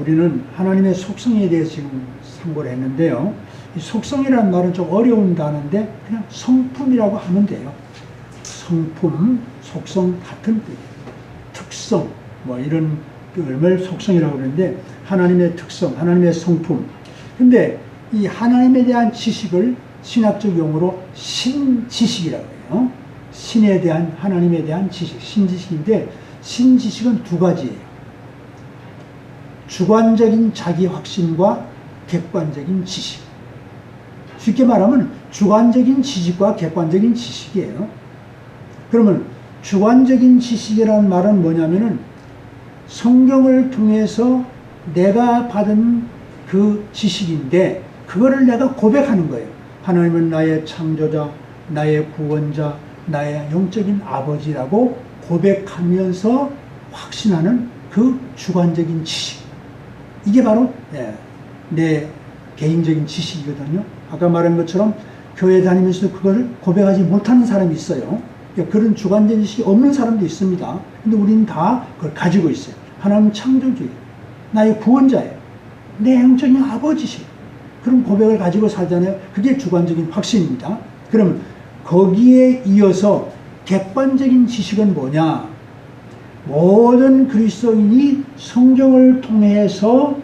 우리는 하나님의 속성에 대해서 지금 참고를 했는데요. 이 속성이라는 말은 좀 어려운 단어인데 그냥 성품이라고 하면 돼요. 성품, 속성 같은 뜻이에요. 특성, 뭐 이런 걸 속성이라고 그러는데 하나님의 특성, 하나님의 성품. 근데 이 하나님에 대한 지식을 신학적 용어로 신지식이라고 해요. 신에 대한, 하나님에 대한 지식, 신지식인데 신지식은 두 가지예요. 주관적인 자기 확신과 객관적인 지식. 쉽게 말하면 주관적인 지식과 객관적인 지식이에요. 그러면 주관적인 지식이라는 말은 뭐냐면은 성경을 통해서 내가 받은 그 지식인데 그거를 내가 고백하는 거예요. 하나님은 나의 창조자, 나의 구원자, 나의 영적인 아버지라고 고백하면서 확신하는 그 주관적인 지식. 이게 바로 내 개인적인 지식이거든요. 아까 말한 것처럼 교회 다니면서 그걸 고백하지 못하는 사람이 있어요. 그런 주관적인 지식이 없는 사람도 있습니다. 근데 우리는 다 그걸 가지고 있어요. 하나님 창조주예요. 나의 구원자예요. 내 영적인 아버지시에요. 그런 고백을 가지고 살잖아요. 그게 주관적인 확신입니다. 그러면 거기에 이어서 객관적인 지식은 뭐냐? 모든 그리스도인이 성경을 통해서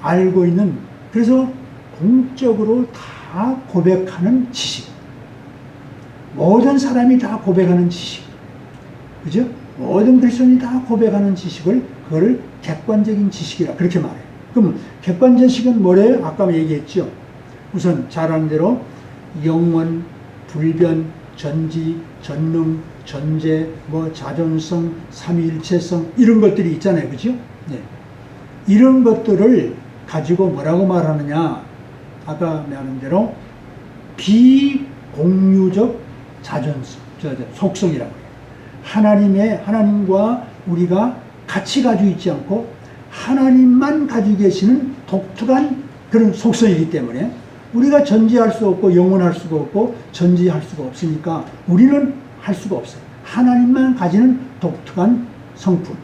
알고 있는, 그래서 공적으로 다 고백하는 지식. 모든 사람이 다 고백하는 지식. 그죠? 모든 그리스도인이 다 고백하는 지식을, 그거를 객관적인 지식이라 그렇게 말해요. 그럼 객관적인 지식은 뭐래요? 아까 얘기했죠. 우선 잘 아는 대로 영원, 불변, 전지, 전능, 전제, 뭐 자존성, 삼위일체성 이런 것들이 있잖아요. 그죠? 네. 이런 것들을 가지고 뭐라고 말하느냐? 아까 말한 대로 비공유적 속성이라고 해요. 하나님과 우리가 같이 가지고 있지 않고 하나님만 가지고 계시는 독특한 그런 속성이기 때문에 우리가 전지할 수 없고 영원할 수가 없고 전지할 수가 없으니까 우리는 할 수가 없어요. 하나님만 가지는 독특한 성품.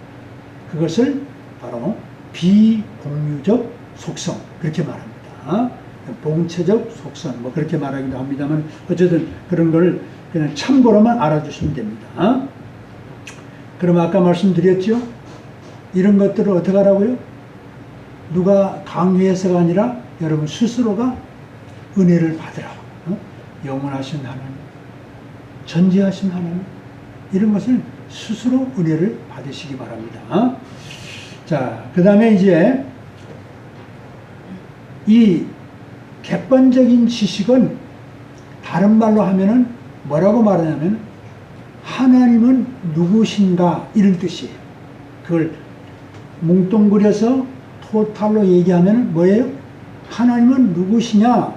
그것을 바로 비공유적 속성 그렇게 말합니다. 봉체적 속성 뭐 그렇게 말하기도 합니다만 어쨌든 그런 걸 그냥 참고로만 알아주시면 됩니다. 그럼 아까 말씀드렸죠? 이런 것들을 어떻게 하라고요? 누가 강요해서가 아니라 여러분 스스로가 은혜를 받으라고. 영원하신 하나님, 전지하신 하나님 이런 것을 스스로 은혜를 받으시기 바랍니다. 자, 그 다음에 이제 이 객관적인 지식은 다른 말로 하면은 뭐라고 말하냐면 하나님은 누구신가 이런 뜻이에요. 그걸 뭉뚱그려서 토탈로 얘기하면 뭐예요? 하나님은 누구시냐?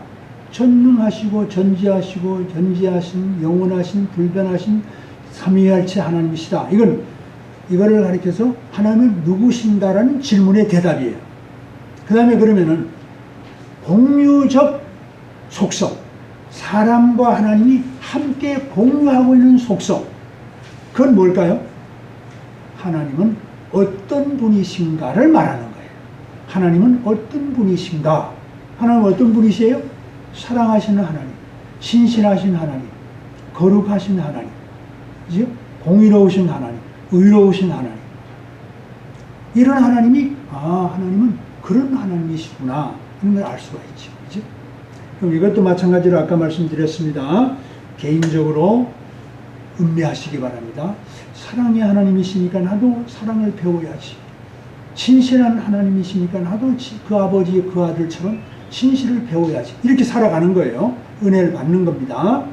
전능하시고 전지하시고 전지하신 영원하신 불변하신 삼위일체 하나님이시다. 이거를 가리켜서 하나님은 누구신가라는 질문의 대답이에요. 그 다음에 그러면은 공유적 속성, 사람과 하나님이 함께 공유하고 있는 속성, 그건 뭘까요? 하나님은 어떤 분이신가를 말하는 거예요. 하나님은 어떤 분이신가? 하나님은 어떤 분이세요? 사랑하시는 하나님, 신실하신 하나님, 거룩하신 하나님, 그죠? 공의로우신 하나님, 의로우신 하나님. 이런 하나님이 하나님은 그런 하나님이시구나 이런 걸 알 수가 있죠. 그죠? 그럼 이것도 마찬가지로 아까 말씀드렸습니다. 개인적으로 음미하시기 바랍니다. 사랑의 하나님이시니까 나도 사랑을 배워야지. 신실한 하나님이시니까 나도 그 아버지 그 아들처럼 신실을 배워야지. 이렇게 살아가는 거예요. 은혜를 받는 겁니다.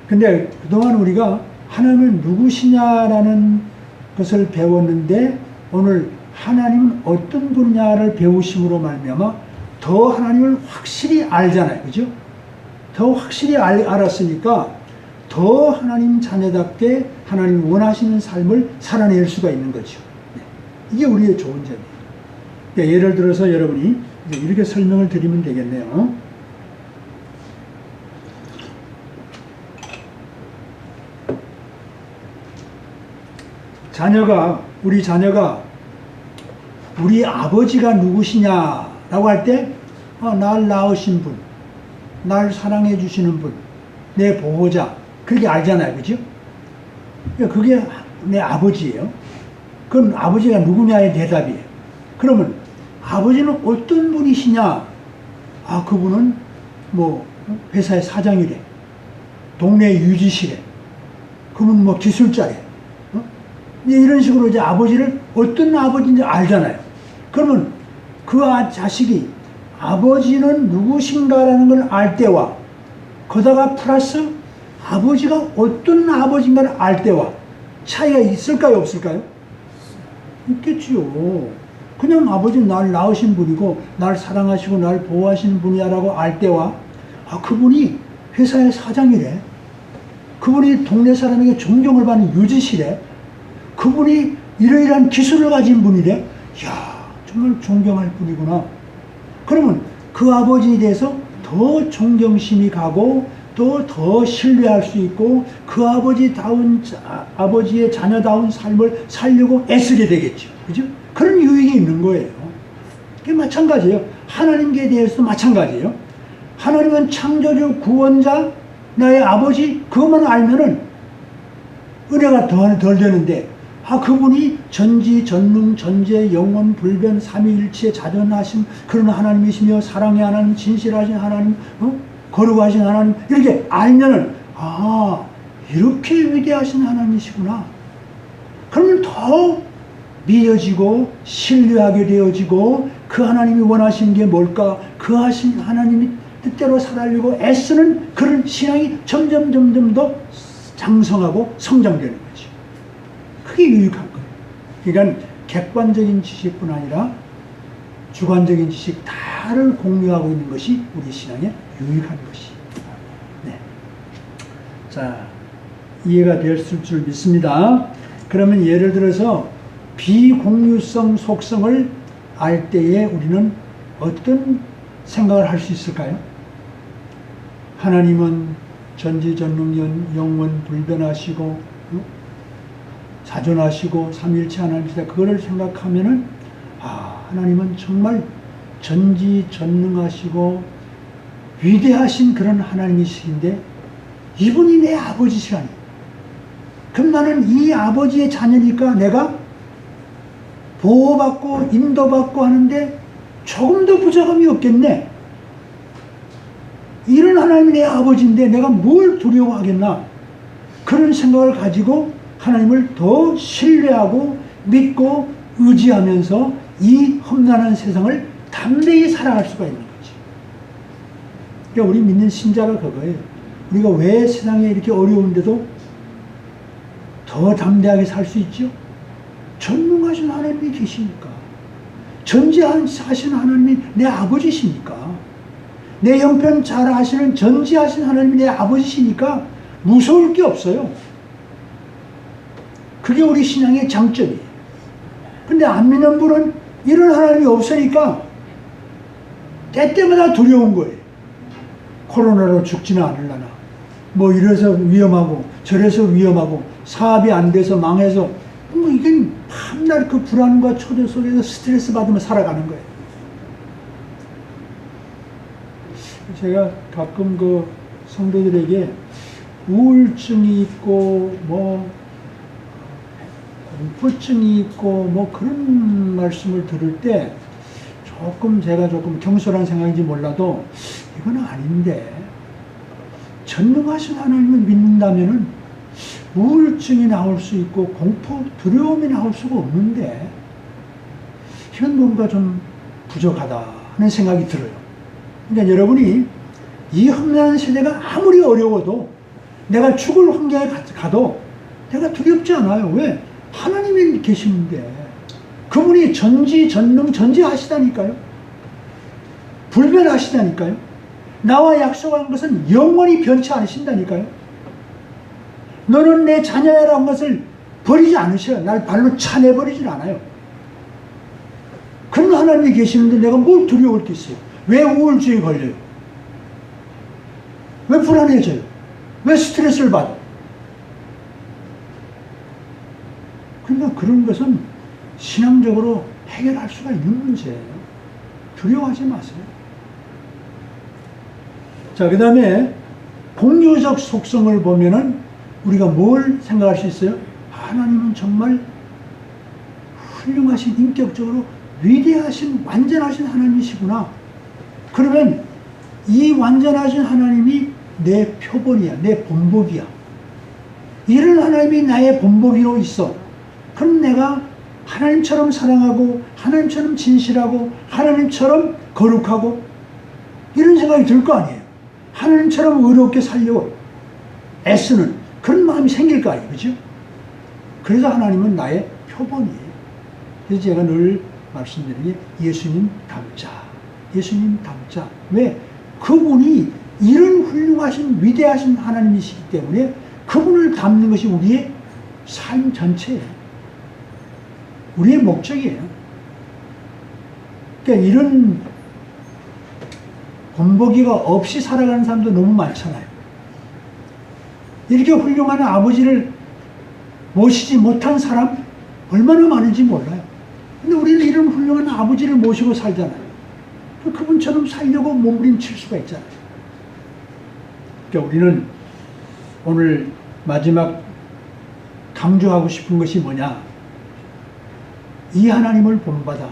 근데 그동안 우리가 하나님은 누구시냐라는 것을 배웠는데 오늘 하나님은 어떤 분야를 배우심으로 말미암아 더 하나님을 확실히 알잖아요. 그죠? 더 확실히 알았으니까 더 하나님 자녀답게 하나님 원하시는 삶을 살아낼 수가 있는 거죠. 이게 우리의 좋은 점이에요. 그러니까 예를 들어서 여러분이 이렇게 설명을 드리면 되겠네요. 우리 자녀가 우리 아버지가 누구시냐라고 할 때 날 낳으신 분, 날 사랑해 주시는 분, 내 보호자 그렇게 알잖아요. 그죠? 그게 내 아버지예요. 그건 아버지가 누구냐의 대답이에요. 그러면 아버지는 어떤 분이시냐? 그분은 뭐 회사의 사장이래. 동네 유지시래. 그분 뭐 기술자래. 이런 식으로 이제 아버지를 어떤 아버지인지 알잖아요. 그러면 그 자식이 아버지는 누구신가라는 걸 알 때와 거다가 플러스 아버지가 어떤 아버지인가를 알 때와 차이가 있을까요? 없을까요? 있겠지요. 그냥 아버지는 날 낳으신 분이고 날 사랑하시고 날 보호하시는 분이야라고 알 때와 그분이 회사의 사장이래. 그분이 동네 사람에게 존경을 받는 유지시래. 그분이 이러이러한 기술을 가진 분이래. 이야, 정말 존경할 분이구나. 그러면 그 아버지에 대해서 더 존경심이 가고 또 더 신뢰할 수 있고 그 아버지의 자녀다운 삶을 살려고 애쓰게 되겠죠. 그죠? 그런 유익이 있는 거예요. 그게 마찬가지예요. 하나님께 대해서도 마찬가지예요. 하나님은 창조주, 구원자, 나의 아버지, 그것만 알면은 은혜가 덜 되는데, 그분이 전지, 전능, 전제, 영원, 불변, 삼위일체, 자전하신 그런 하나님이시며, 사랑의 하나님, 진실하신 하나님, 거룩하신 하나님, 이렇게 알면은, 이렇게 위대하신 하나님이시구나. 그러면 더 믿어지고, 신뢰하게 되어지고, 그 하나님이 원하시는 게 뭘까? 그 하신 하나님이 뜻대로 살아가려고 애쓰는 그런 신앙이 점점 더 장성하고 성장되는 거죠. 그게 유익한 거예요. 그러니까 객관적인 지식뿐 아니라 주관적인 지식 다 다를 공유하고 있는 것이 우리 신앙의 유익한 것이. 네. 자, 이해가 되었을 줄 믿습니다. 그러면 예를 들어서 비공유성 속성을 알 때에 우리는 어떤 생각을 할 수 있을까요? 하나님은 전지전능연 영원 불변하시고 자존하시고 삼일체 하나님이시다. 그거를 생각하면은 하나님은 정말 전지전능하시고 위대하신 그런 하나님이신데 이분이 내 아버지시라니. 그럼 나는 이 아버지의 자녀니까 내가 보호받고 인도받고 하는데 조금 더 부족함이 없겠네. 이런 하나님이 내 아버지인데 내가 뭘 두려워하겠나. 그런 생각을 가지고 하나님을 더 신뢰하고 믿고 의지하면서 이 험난한 세상을 담대히 살아갈 수가 있는 거지. 그러니까 우리 믿는 신자가 그거예요. 우리가 왜 세상에 이렇게 어려운데도 더 담대하게 살 수 있죠? 전능하신 하나님이 계시니까. 전지하신 하나님이 내 아버지시니까. 내 형편 잘 아시는 전지하신 하나님이 내 아버지시니까 무서울 게 없어요. 그게 우리 신앙의 장점이에요. 근데 안 믿는 분은 이런 하나님이 없으니까 때때마다 두려운 거예요. 코로나로 죽지는 않으려나. 뭐 이래서 위험하고 저래서 위험하고 사업이 안 돼서 망해서 뭐 이게 밤날 그 불안과 초대 속에서 스트레스 받으며 살아가는 거예요. 제가 가끔 그 성도들에게 우울증이 있고 뭐 공포증이 있고 뭐 그런 말씀을 들을 때 제가 조금 경솔한 생각인지 몰라도 이건 아닌데, 전능하신 하나님을 믿는다면은 우울증이 나올 수 있고 공포, 두려움이 나올 수가 없는데 이건 뭔가 좀 부족하다 하는 생각이 들어요. 그러니까 여러분이 이 험난한 세대가 아무리 어려워도 내가 죽을 환경에 가도 내가 두렵지 않아요. 왜? 하나님이 계시는데. 그분이 전지전능 전지하시다니까요. 불변하시다니까요. 나와 약속한 것은 영원히 변치 않으신다니까요. 너는 내 자녀야라는 것을 버리지 않으셔요. 날 발로 차내버리진 않아요. 그런 하나님이 계시는데 내가 뭘 두려울 게 있어요? 왜 우울증에 걸려요? 왜 불안해져요? 왜 스트레스를 받아요? 그러니까 그런 것은 신앙적으로 해결할 수가 있는 문제예요. 두려워하지 마세요. 자, 그 다음에 공유적 속성을 보면은 우리가 뭘 생각할 수 있어요? 하나님은 정말 훌륭하신, 인격적으로 위대하신, 완전하신 하나님이시구나. 그러면 이 완전하신 하나님이 내 표본이야, 내 본보기야. 이런 하나님이 나의 본보기로 있어. 그럼 내가 하나님처럼 사랑하고 하나님처럼 진실하고 하나님처럼 거룩하고 이런 생각이 들 거 아니에요. 하나님처럼 의롭게 살려고 애쓰는 그런 마음이 생길 거 아니에요. 그죠? 그래서 하나님은 나의 표본이에요. 그래서 제가 늘 말씀드리는 게 예수님 닮자. 예수님 닮자. 왜? 그분이 이런 훌륭하신 위대하신 하나님이시기 때문에 그분을 닮는 것이 우리의 삶 전체예요. 우리의 목적이에요. 그러니까 이런 본보기가 없이 살아가는 사람도 너무 많잖아요. 이렇게 훌륭한 아버지를 모시지 못한 사람 얼마나 많은지 몰라요. 근데 우리는 이런 훌륭한 아버지를 모시고 살잖아요. 그분처럼 살려고 몸부림칠 수가 있잖아요. 그러니까 우리는 오늘 마지막 강조하고 싶은 것이 뭐냐? 이 하나님을 본받아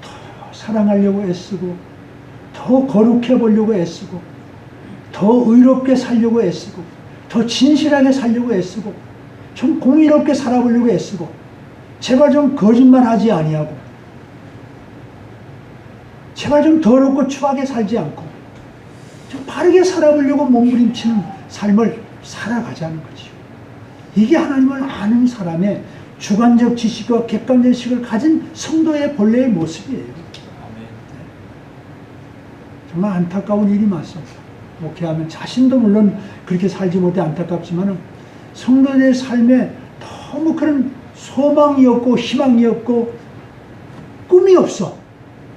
더 사랑하려고 애쓰고 더 거룩해 보려고 애쓰고 더 의롭게 살려고 애쓰고 더 진실하게 살려고 애쓰고 좀 공의롭게 살아보려고 애쓰고 제발 좀 거짓말하지 아니하고 제발 좀 더럽고 추하게 살지 않고 좀 바르게 살아보려고 몸부림치는 삶을 살아가자는 거죠. 이게 하나님을 아는 사람의 주관적 지식과 객관적 지식을 가진 성도의 본래의 모습이에요. 정말 안타까운 일이 많습니다. 목회하면 자신도 물론 그렇게 살지 못해 안타깝지만 성도들의 삶에 너무 그런 소망이 없고 희망이 없고 꿈이 없어.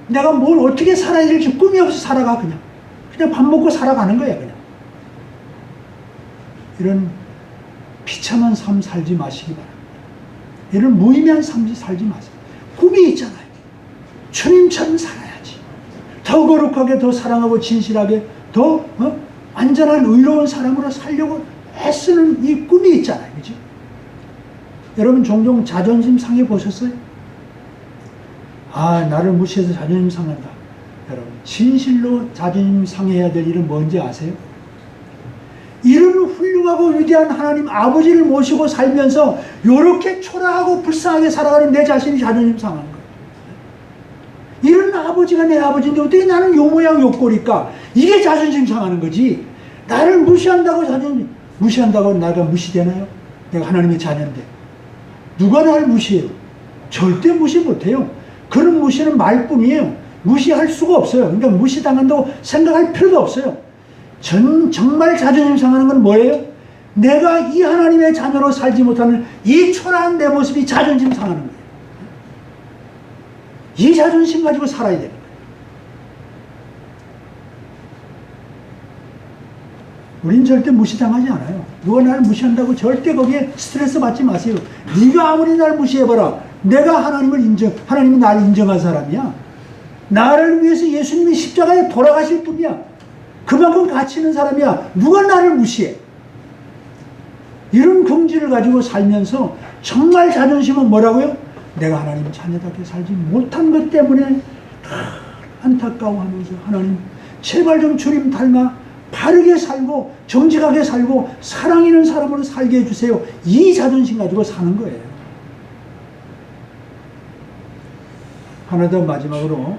내가 뭘 어떻게 살아야 될지 꿈이 없어 살아가. 그냥 밥 먹고 살아가는 거야. 그냥 이런 비참한 삶 살지 마시기 바랍니다. 이런 무의미한 삶 살지 마세요. 꿈이 있잖아요. 주님처럼 살아야지. 더 거룩하게, 더 사랑하고 진실하게, 더 완전한 의로운 사람으로 살려고 애쓰는 이 꿈이 있잖아요. 그죠? 여러분 종종 자존심 상해 보셨어요? 아, 나를 무시해서 자존심 상한다. 여러분 진실로 자존심 상해야 될 일은 뭔지 아세요? 이런 훌륭하고 위대한 하나님 아버지를 모시고 살면서 이렇게 초라하고 불쌍하게 살아가는 내 자신이 자존심 상한 거예요. 이런 아버지가 내 아버지인데 어떻게 나는 요 모양 요 꼴일까? 이게 자존심 상하는 거지. 나를 무시한다고 자존심, 무시한다고 내가 무시되나요? 내가 하나님의 자녀인데. 누가 나를 무시해요? 절대 무시 못해요. 그런 무시는 말뿐이에요. 무시할 수가 없어요. 그러니까 무시당한다고 생각할 필요도 없어요. 정말 자존심 상하는 건 뭐예요? 내가 이 하나님의 자녀로 살지 못하는 이 초라한 내 모습이 자존심 상하는 거예요. 이 자존심 가지고 살아야 되는 거예요. 우린 절대 무시당하지 않아요. 누가 나를 무시한다고 절대 거기에 스트레스 받지 마세요. 네가 아무리 나를 무시해봐라. 내가 하나님이 나를 인정한 사람이야. 나를 위해서 예수님이 십자가에 돌아가실 분이야. 그만큼 가치 있는 사람이야. 누가 나를 무시해? 이런 긍지를 가지고 살면서 정말 자존심은 뭐라고요? 내가 하나님 자녀답게 살지 못한 것 때문에 안타까워하면서 하나님 제발 좀 주님 닮아 바르게 살고 정직하게 살고 사랑 있는 사람으로 살게 해주세요. 이 자존심 가지고 사는 거예요. 하나 더 마지막으로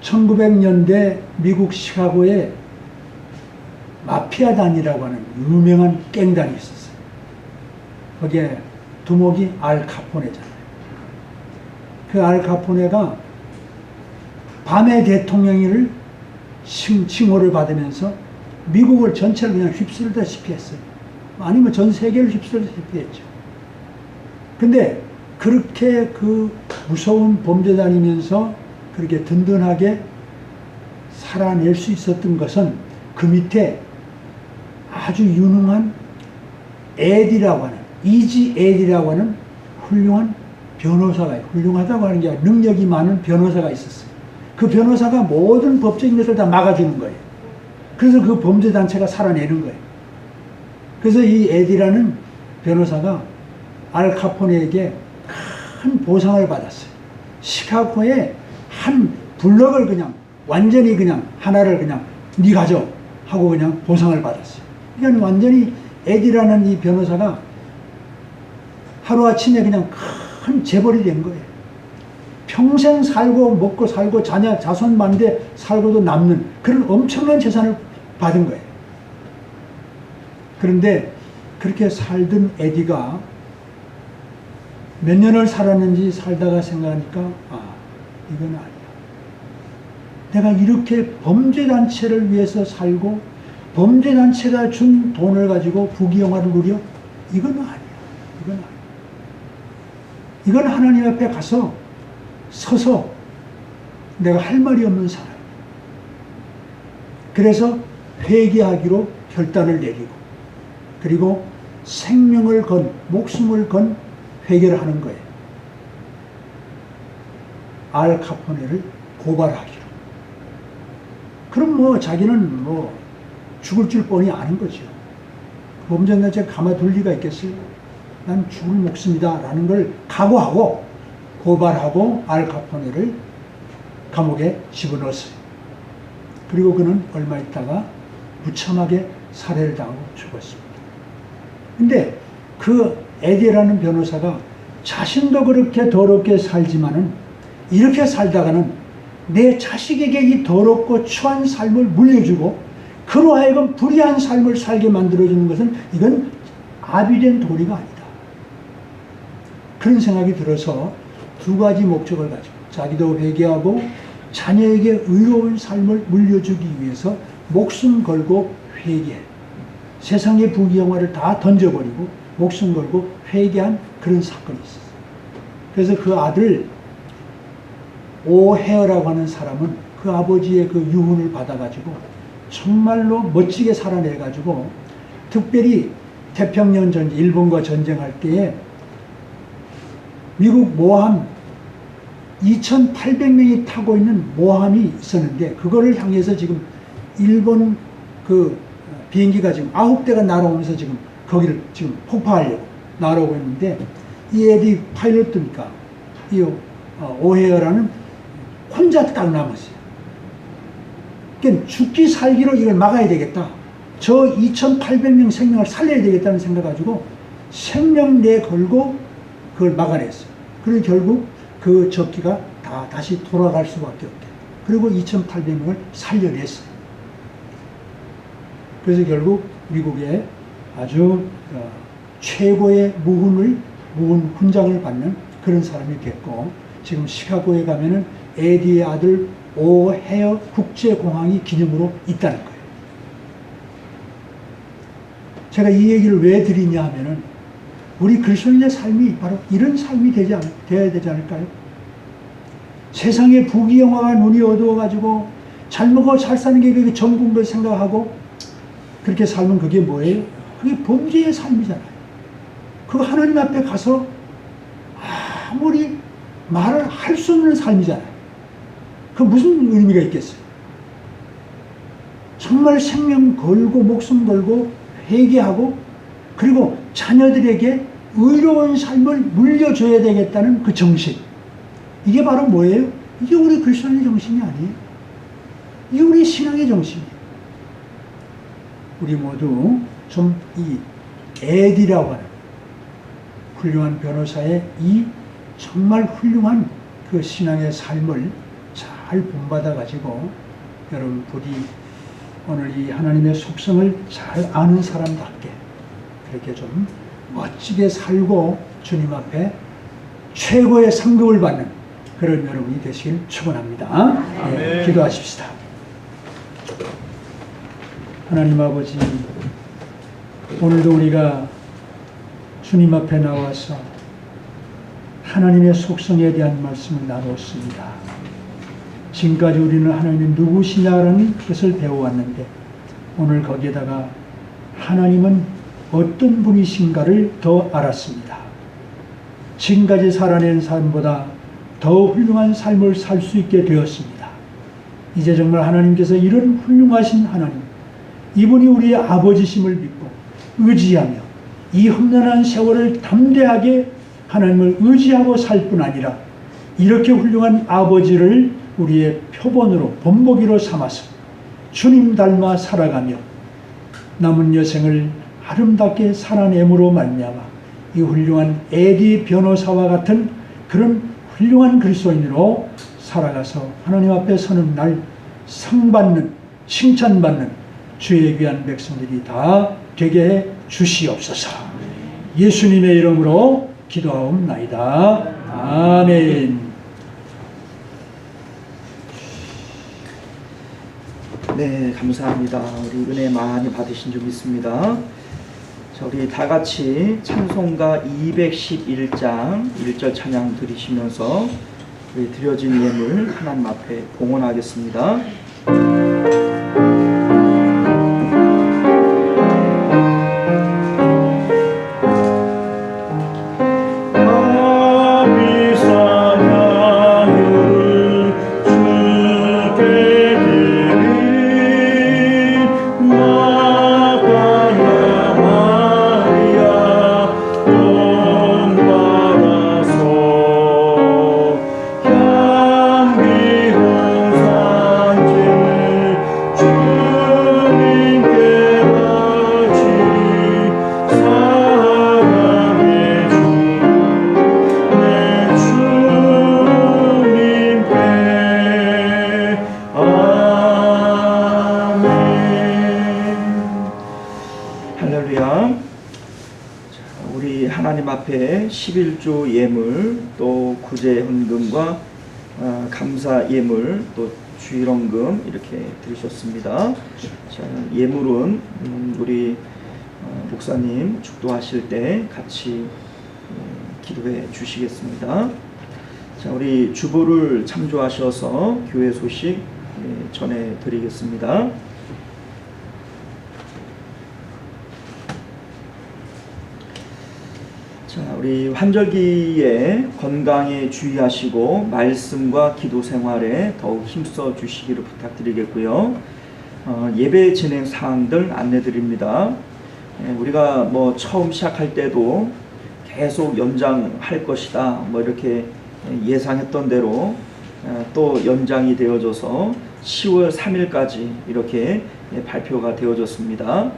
1900년대 미국 시카고에 마피아단이라고 하는 유명한 갱단이 있었어요. 거기에 두목이 알 카포네잖아요. 그 알 카포네가 밤의 대통령을 칭호를 받으면서 미국을 전체를 그냥 휩쓸다시피 했어요. 아니면 전 세계를 휩쓸다시피 했죠. 근데 그렇게 그 무서운 범죄단이면서 그렇게 든든하게 살아낼 수 있었던 것은 그 밑에 아주 유능한 에디라고 하는, 이지 에디라고 하는 훌륭한 변호사가, 훌륭하다고 하는 게 아니라 능력이 많은 변호사가 있었어요. 그 변호사가 모든 법적인 것을 다 막아주는 거예요. 그래서 그 범죄단체가 살아내는 거예요. 그래서 이 에디라는 변호사가 알 카포네에게 큰 보상을 받았어요. 시카고에 한 블럭을 그냥 완전히 그냥 하나를 그냥 네 가져 하고 그냥 보상을 받았어요. 그러니까 완전히 에디라는 이 변호사가 하루아침에 그냥 큰 재벌이 된 거예요. 평생 살고 먹고 살고 자손 많은데 살고도 남는 그런 엄청난 재산을 받은 거예요. 그런데 그렇게 살던 에디가 몇 년을 살았는지 살다가 생각하니까 이건 아니야. 내가 이렇게 범죄단체를 위해서 살고 범죄단체가 준 돈을 가지고 부귀영화를 누려? 이건 아니야. 이건 아니야. 이건 하나님 앞에 가서 서서 내가 할 말이 없는 사람. 그래서 회개하기로 결단을 내리고 그리고 생명을 건, 목숨을 건 회개를 하는 거예요. 알 카포네를 고발하기로. 그럼 자기는 죽을 줄 뻔히 아는 거죠. 범죄단체 가만둘 리가 있겠어요? 난 죽을 목숨이다 라는 걸 각오하고 고발하고 알 카포네를 감옥에 집어넣었어요. 그리고 그는 얼마 있다가 무참하게 살해를 당하고 죽었습니다. 근데 그 에디라는 변호사가 자신도 그렇게 더럽게 살지만은 이렇게 살다가는 내 자식에게 이 더럽고 추한 삶을 물려주고 그로 하여금 불의한 삶을 살게 만들어주는 것은 이건 아비된 도리가 아니다. 그런 생각이 들어서 두 가지 목적을 가지고 자기도 회개하고 자녀에게 의로운 삶을 물려주기 위해서 목숨 걸고 회개, 세상의 부귀영화를 다 던져버리고 목숨 걸고 회개한 그런 사건이 있었어요. 그래서 그 아들 오헤어라고 하는 사람은 그 아버지의 그 유훈을 받아가지고 정말로 멋지게 살아내가지고, 특별히 태평양 전쟁, 일본과 전쟁할 때에 미국 모함 2,800명이 타고 있는 모함이 있었는데, 그거를 향해서 지금 일본 그 비행기가 지금 9대가 날아오면서 지금 거기를 지금 폭파하려고 날아오고 있는데, 이 애들이 파일럿이니까 이 오헤어라는 혼자 딱 남았어요. 그러니까 죽기 살기로 이걸 막아야 되겠다. 저 2,800명 생명을 살려야 되겠다는 생각 가지고 생명 내 걸고 그걸 막아냈어요. 그리고 결국 그 적기가 다시 돌아갈 수밖에 없게. 그리고 2,800명을 살려냈어요. 그래서 결국 미국의 아주 최고의 무훈 훈장을 받는 그런 사람이 됐고, 지금 시카고에 가면은 에디의 아들 오헤어 국제공항이 기념으로 있다는 거예요. 제가 이 얘기를 왜 드리냐 하면은, 우리 그리스도인의 삶이 바로 이런 삶이 되어야 되지 않을까요? 세상의 부귀영화가 눈이 어두워가지고 잘 먹어 잘 사는 게 그게 전부인 걸 생각하고 그렇게 살면 그게 뭐예요? 그게 범죄의 삶이잖아요. 그거 하나님 앞에 가서 아무리 말을 할 수 없는 삶이잖아요. 그 무슨 의미가 있겠어요? 정말 생명 걸고 목숨 걸고 회개하고, 그리고 자녀들에게 의로운 삶을 물려줘야 되겠다는 그 정신. 이게 바로 뭐예요? 이게 우리 그리스도인의 정신이 아니에요. 이게 우리 신앙의 정신이에요. 우리 모두 좀 이 에디라고 하는 훌륭한 변호사의 이 정말 훌륭한 그 신앙의 삶을 잘 본받아 가지고, 여러분 부디 오늘 이 하나님의 속성을 잘 아는 사람답게 그렇게 좀 멋지게 살고 주님 앞에 최고의 상급을 받는 그런 여러분이 되시길 축원합니다. 네, 기도하십시다. 하나님 아버지, 오늘도 우리가 주님 앞에 나와서 하나님의 속성에 대한 말씀을 나눴습니다. 지금까지 우리는 하나님이 누구시냐라는 것을 배워왔는데, 오늘 거기에다가 하나님은 어떤 분이신가를 더 알았습니다. 지금까지 살아낸 삶보다 더 훌륭한 삶을 살 수 있게 되었습니다. 이제 정말 하나님께서 이런 훌륭하신 하나님, 이분이 우리의 아버지심을 믿고 의지하며 이 험난한 세월을 담대하게 하나님을 의지하고 살 뿐 아니라, 이렇게 훌륭한 아버지를 우리의 표본으로 본보기로 삼아서 주님 닮아 살아가며 남은 여생을 아름답게 살아냄으로 말미암아 이 훌륭한 에디 변호사와 같은 그런 훌륭한 그리스도인으로 살아가서 하나님 앞에 서는 날 상받는, 칭찬받는 주의 귀한 백성들이 다 되게 해 주시옵소서. 예수님의 이름으로 기도하옵나이다. 아멘. 네, 감사합니다. 우리 은혜 많이 받으신 줄 믿습니다. 자, 우리 다 같이 찬송가 211장 1절 찬양 드리시면서 우리 드려진 예물 하나님 앞에 봉헌하겠습니다. 하나님 앞에 11조 예물 또 구제 헌금과 감사 예물 또 주일원금 이렇게 드리셨습니다. 자, 예물은 우리 목사님 축도하실 때 같이 기도해 주시겠습니다. 자, 우리 주보를 참조하셔서 교회 소식 전해 드리겠습니다. 자, 우리 환절기에 건강에 주의하시고 말씀과 기도 생활에 더욱 힘써 주시기를 부탁드리겠고요. 예배 진행 사항들 안내 드립니다. 우리가 뭐 처음 시작할 때도 계속 연장할 것이다 뭐 이렇게 예상했던 대로 또 연장이 되어져서 10월 3일까지 이렇게 발표가 되어졌습니다.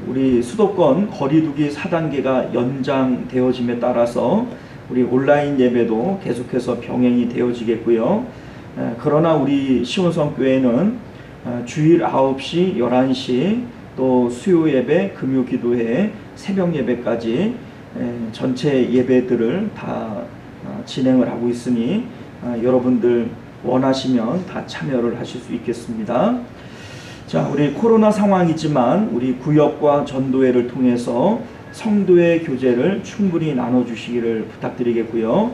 우리 수도권 거리두기 4단계가 연장되어짐에 따라서 우리 온라인 예배도 계속해서 병행이 되어지겠고요. 그러나 우리 시온성교회는 주일 9시, 11시 또 수요 예배, 금요 기도회, 새벽 예배까지 전체 예배들을 다 진행을 하고 있으니 여러분들 원하시면 다 참여를 하실 수 있겠습니다. 자, 우리 코로나 상황이지만 우리 구역과 전도회를 통해서 성도의 교제를 충분히 나눠주시기를 부탁드리겠고요.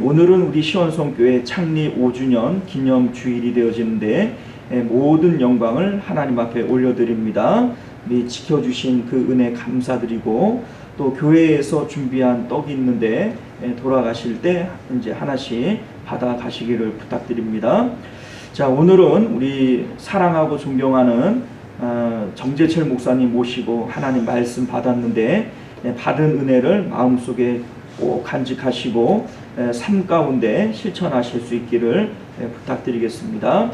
오늘은 우리 시원성교회 창립 5주년 기념 주일이 되어지는데 모든 영광을 하나님 앞에 올려드립니다. 우리 지켜주신 그 은혜 감사드리고 또 교회에서 준비한 떡이 있는데 돌아가실 때 이제 하나씩 받아가시기를 부탁드립니다. 자, 오늘은 우리 사랑하고 존경하는 정재철 목사님 모시고 하나님 말씀 받았는데 받은 은혜를 마음속에 꼭 간직하시고 삶 가운데 실천하실 수 있기를 부탁드리겠습니다.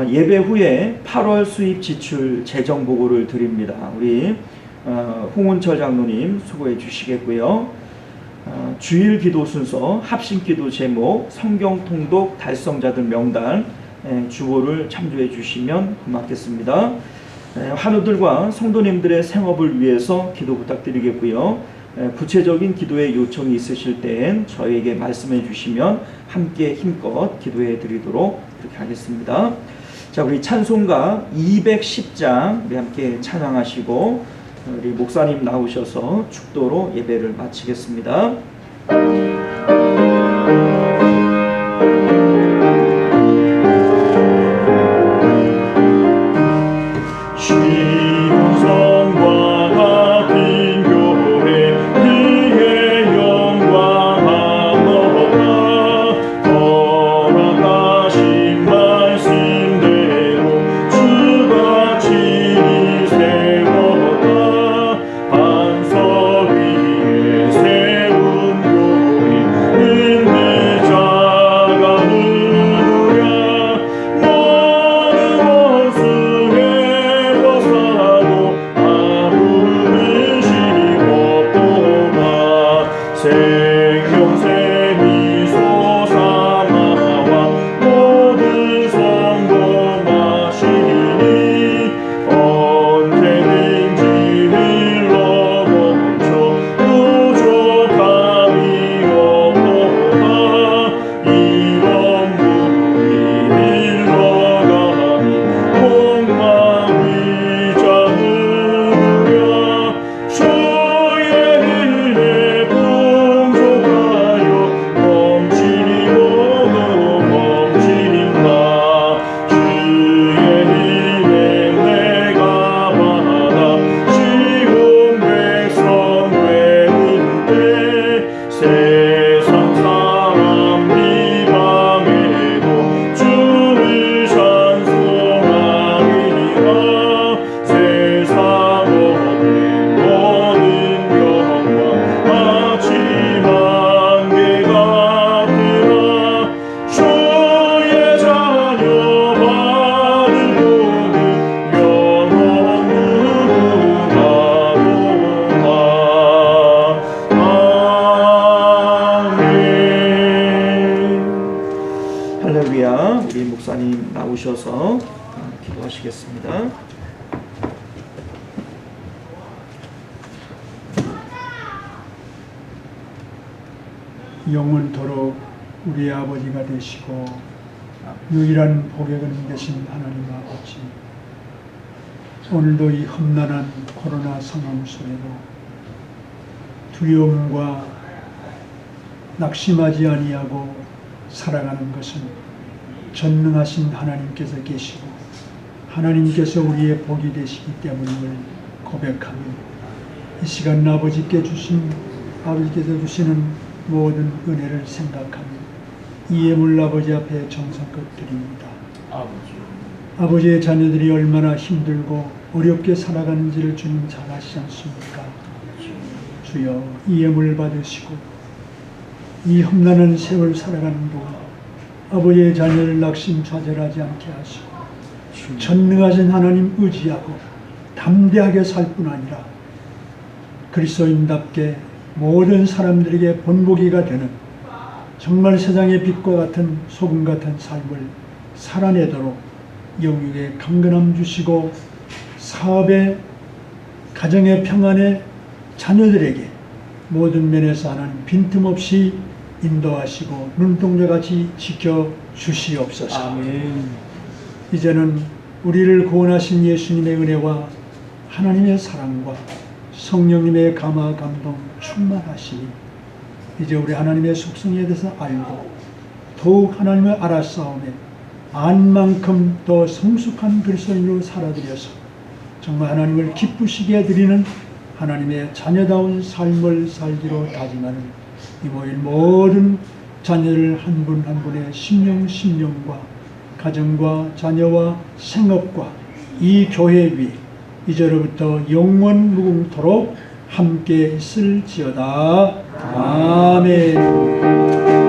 예배 후에 8월 수입 지출 재정 보고를 드립니다. 우리 홍은철 장로님 수고해 주시겠고요. 주일 기도 순서, 합심 기도 제목, 성경 통독 달성자들 명단 주보를 참조해 주시면 고맙겠습니다. 환우들과 성도님들의 생업을 위해서 기도 부탁드리겠고요. 구체적인 기도의 요청이 있으실 때엔 저에게 말씀해 주시면 함께 힘껏 기도해 드리도록 그렇게 하겠습니다. 자, 우리 찬송가 210장 우리 함께 찬양하시고 우리 목사님 나오셔서 축도로 예배를 마치겠습니다. 나오셔서 기도하시겠습니다. 영원토록 우리의 아버지가 되시고 유일한 복의 근원 되신 하나님 아버지, 오늘도 이 험난한 코로나 상황 속에도 두려움과 낙심하지 아니하고 살아가는 것은 전능하신 하나님께서 계시고 하나님께서 우리의 복이 되시기 때문임을 고백하며 이 시간 아버지께서 주시는 모든 은혜를 생각하며 이 예물 아버지 앞에 정성껏 드립니다. 아버지의 자녀들이 얼마나 힘들고 어렵게 살아가는지를 주님 잘 아시지 않습니까? 주여, 이 예물 받으시고 이 험난한 세월 살아가는 동안 아버지의 자녀를 낙심좌절하지 않게 하시고 전능하신 하나님 의지하고 담대하게 살 뿐 아니라 그리스도인답게 모든 사람들에게 본보기가 되는 정말 세상의 빛과 같은 소금 같은 삶을 살아내도록 영육의 강건함 주시고 사업의 가정의 평안에 자녀들에게 모든 면에서 하나님 빈틈없이 인도하시고 눈동자같이 지켜주시옵소서. 아멘. 이제는 우리를 구원하신 예수님의 은혜와 하나님의 사랑과 성령님의 감화 감동 충만하시니 이제 우리 하나님의 속성에 대해서 알고 더욱 하나님을 알았사오매 안만큼 더 성숙한 그리스도인으로 살아들여서 정말 하나님을 기쁘시게 해드리는 하나님의 자녀다운 삶을 살기로 다짐하는 이 모일 모든 자녀를 한 분 한 분의 심령과 가정과 자녀와 생업과 이 교회 위 이제로부터 영원 무궁토록 함께 있을지어다. 아멘.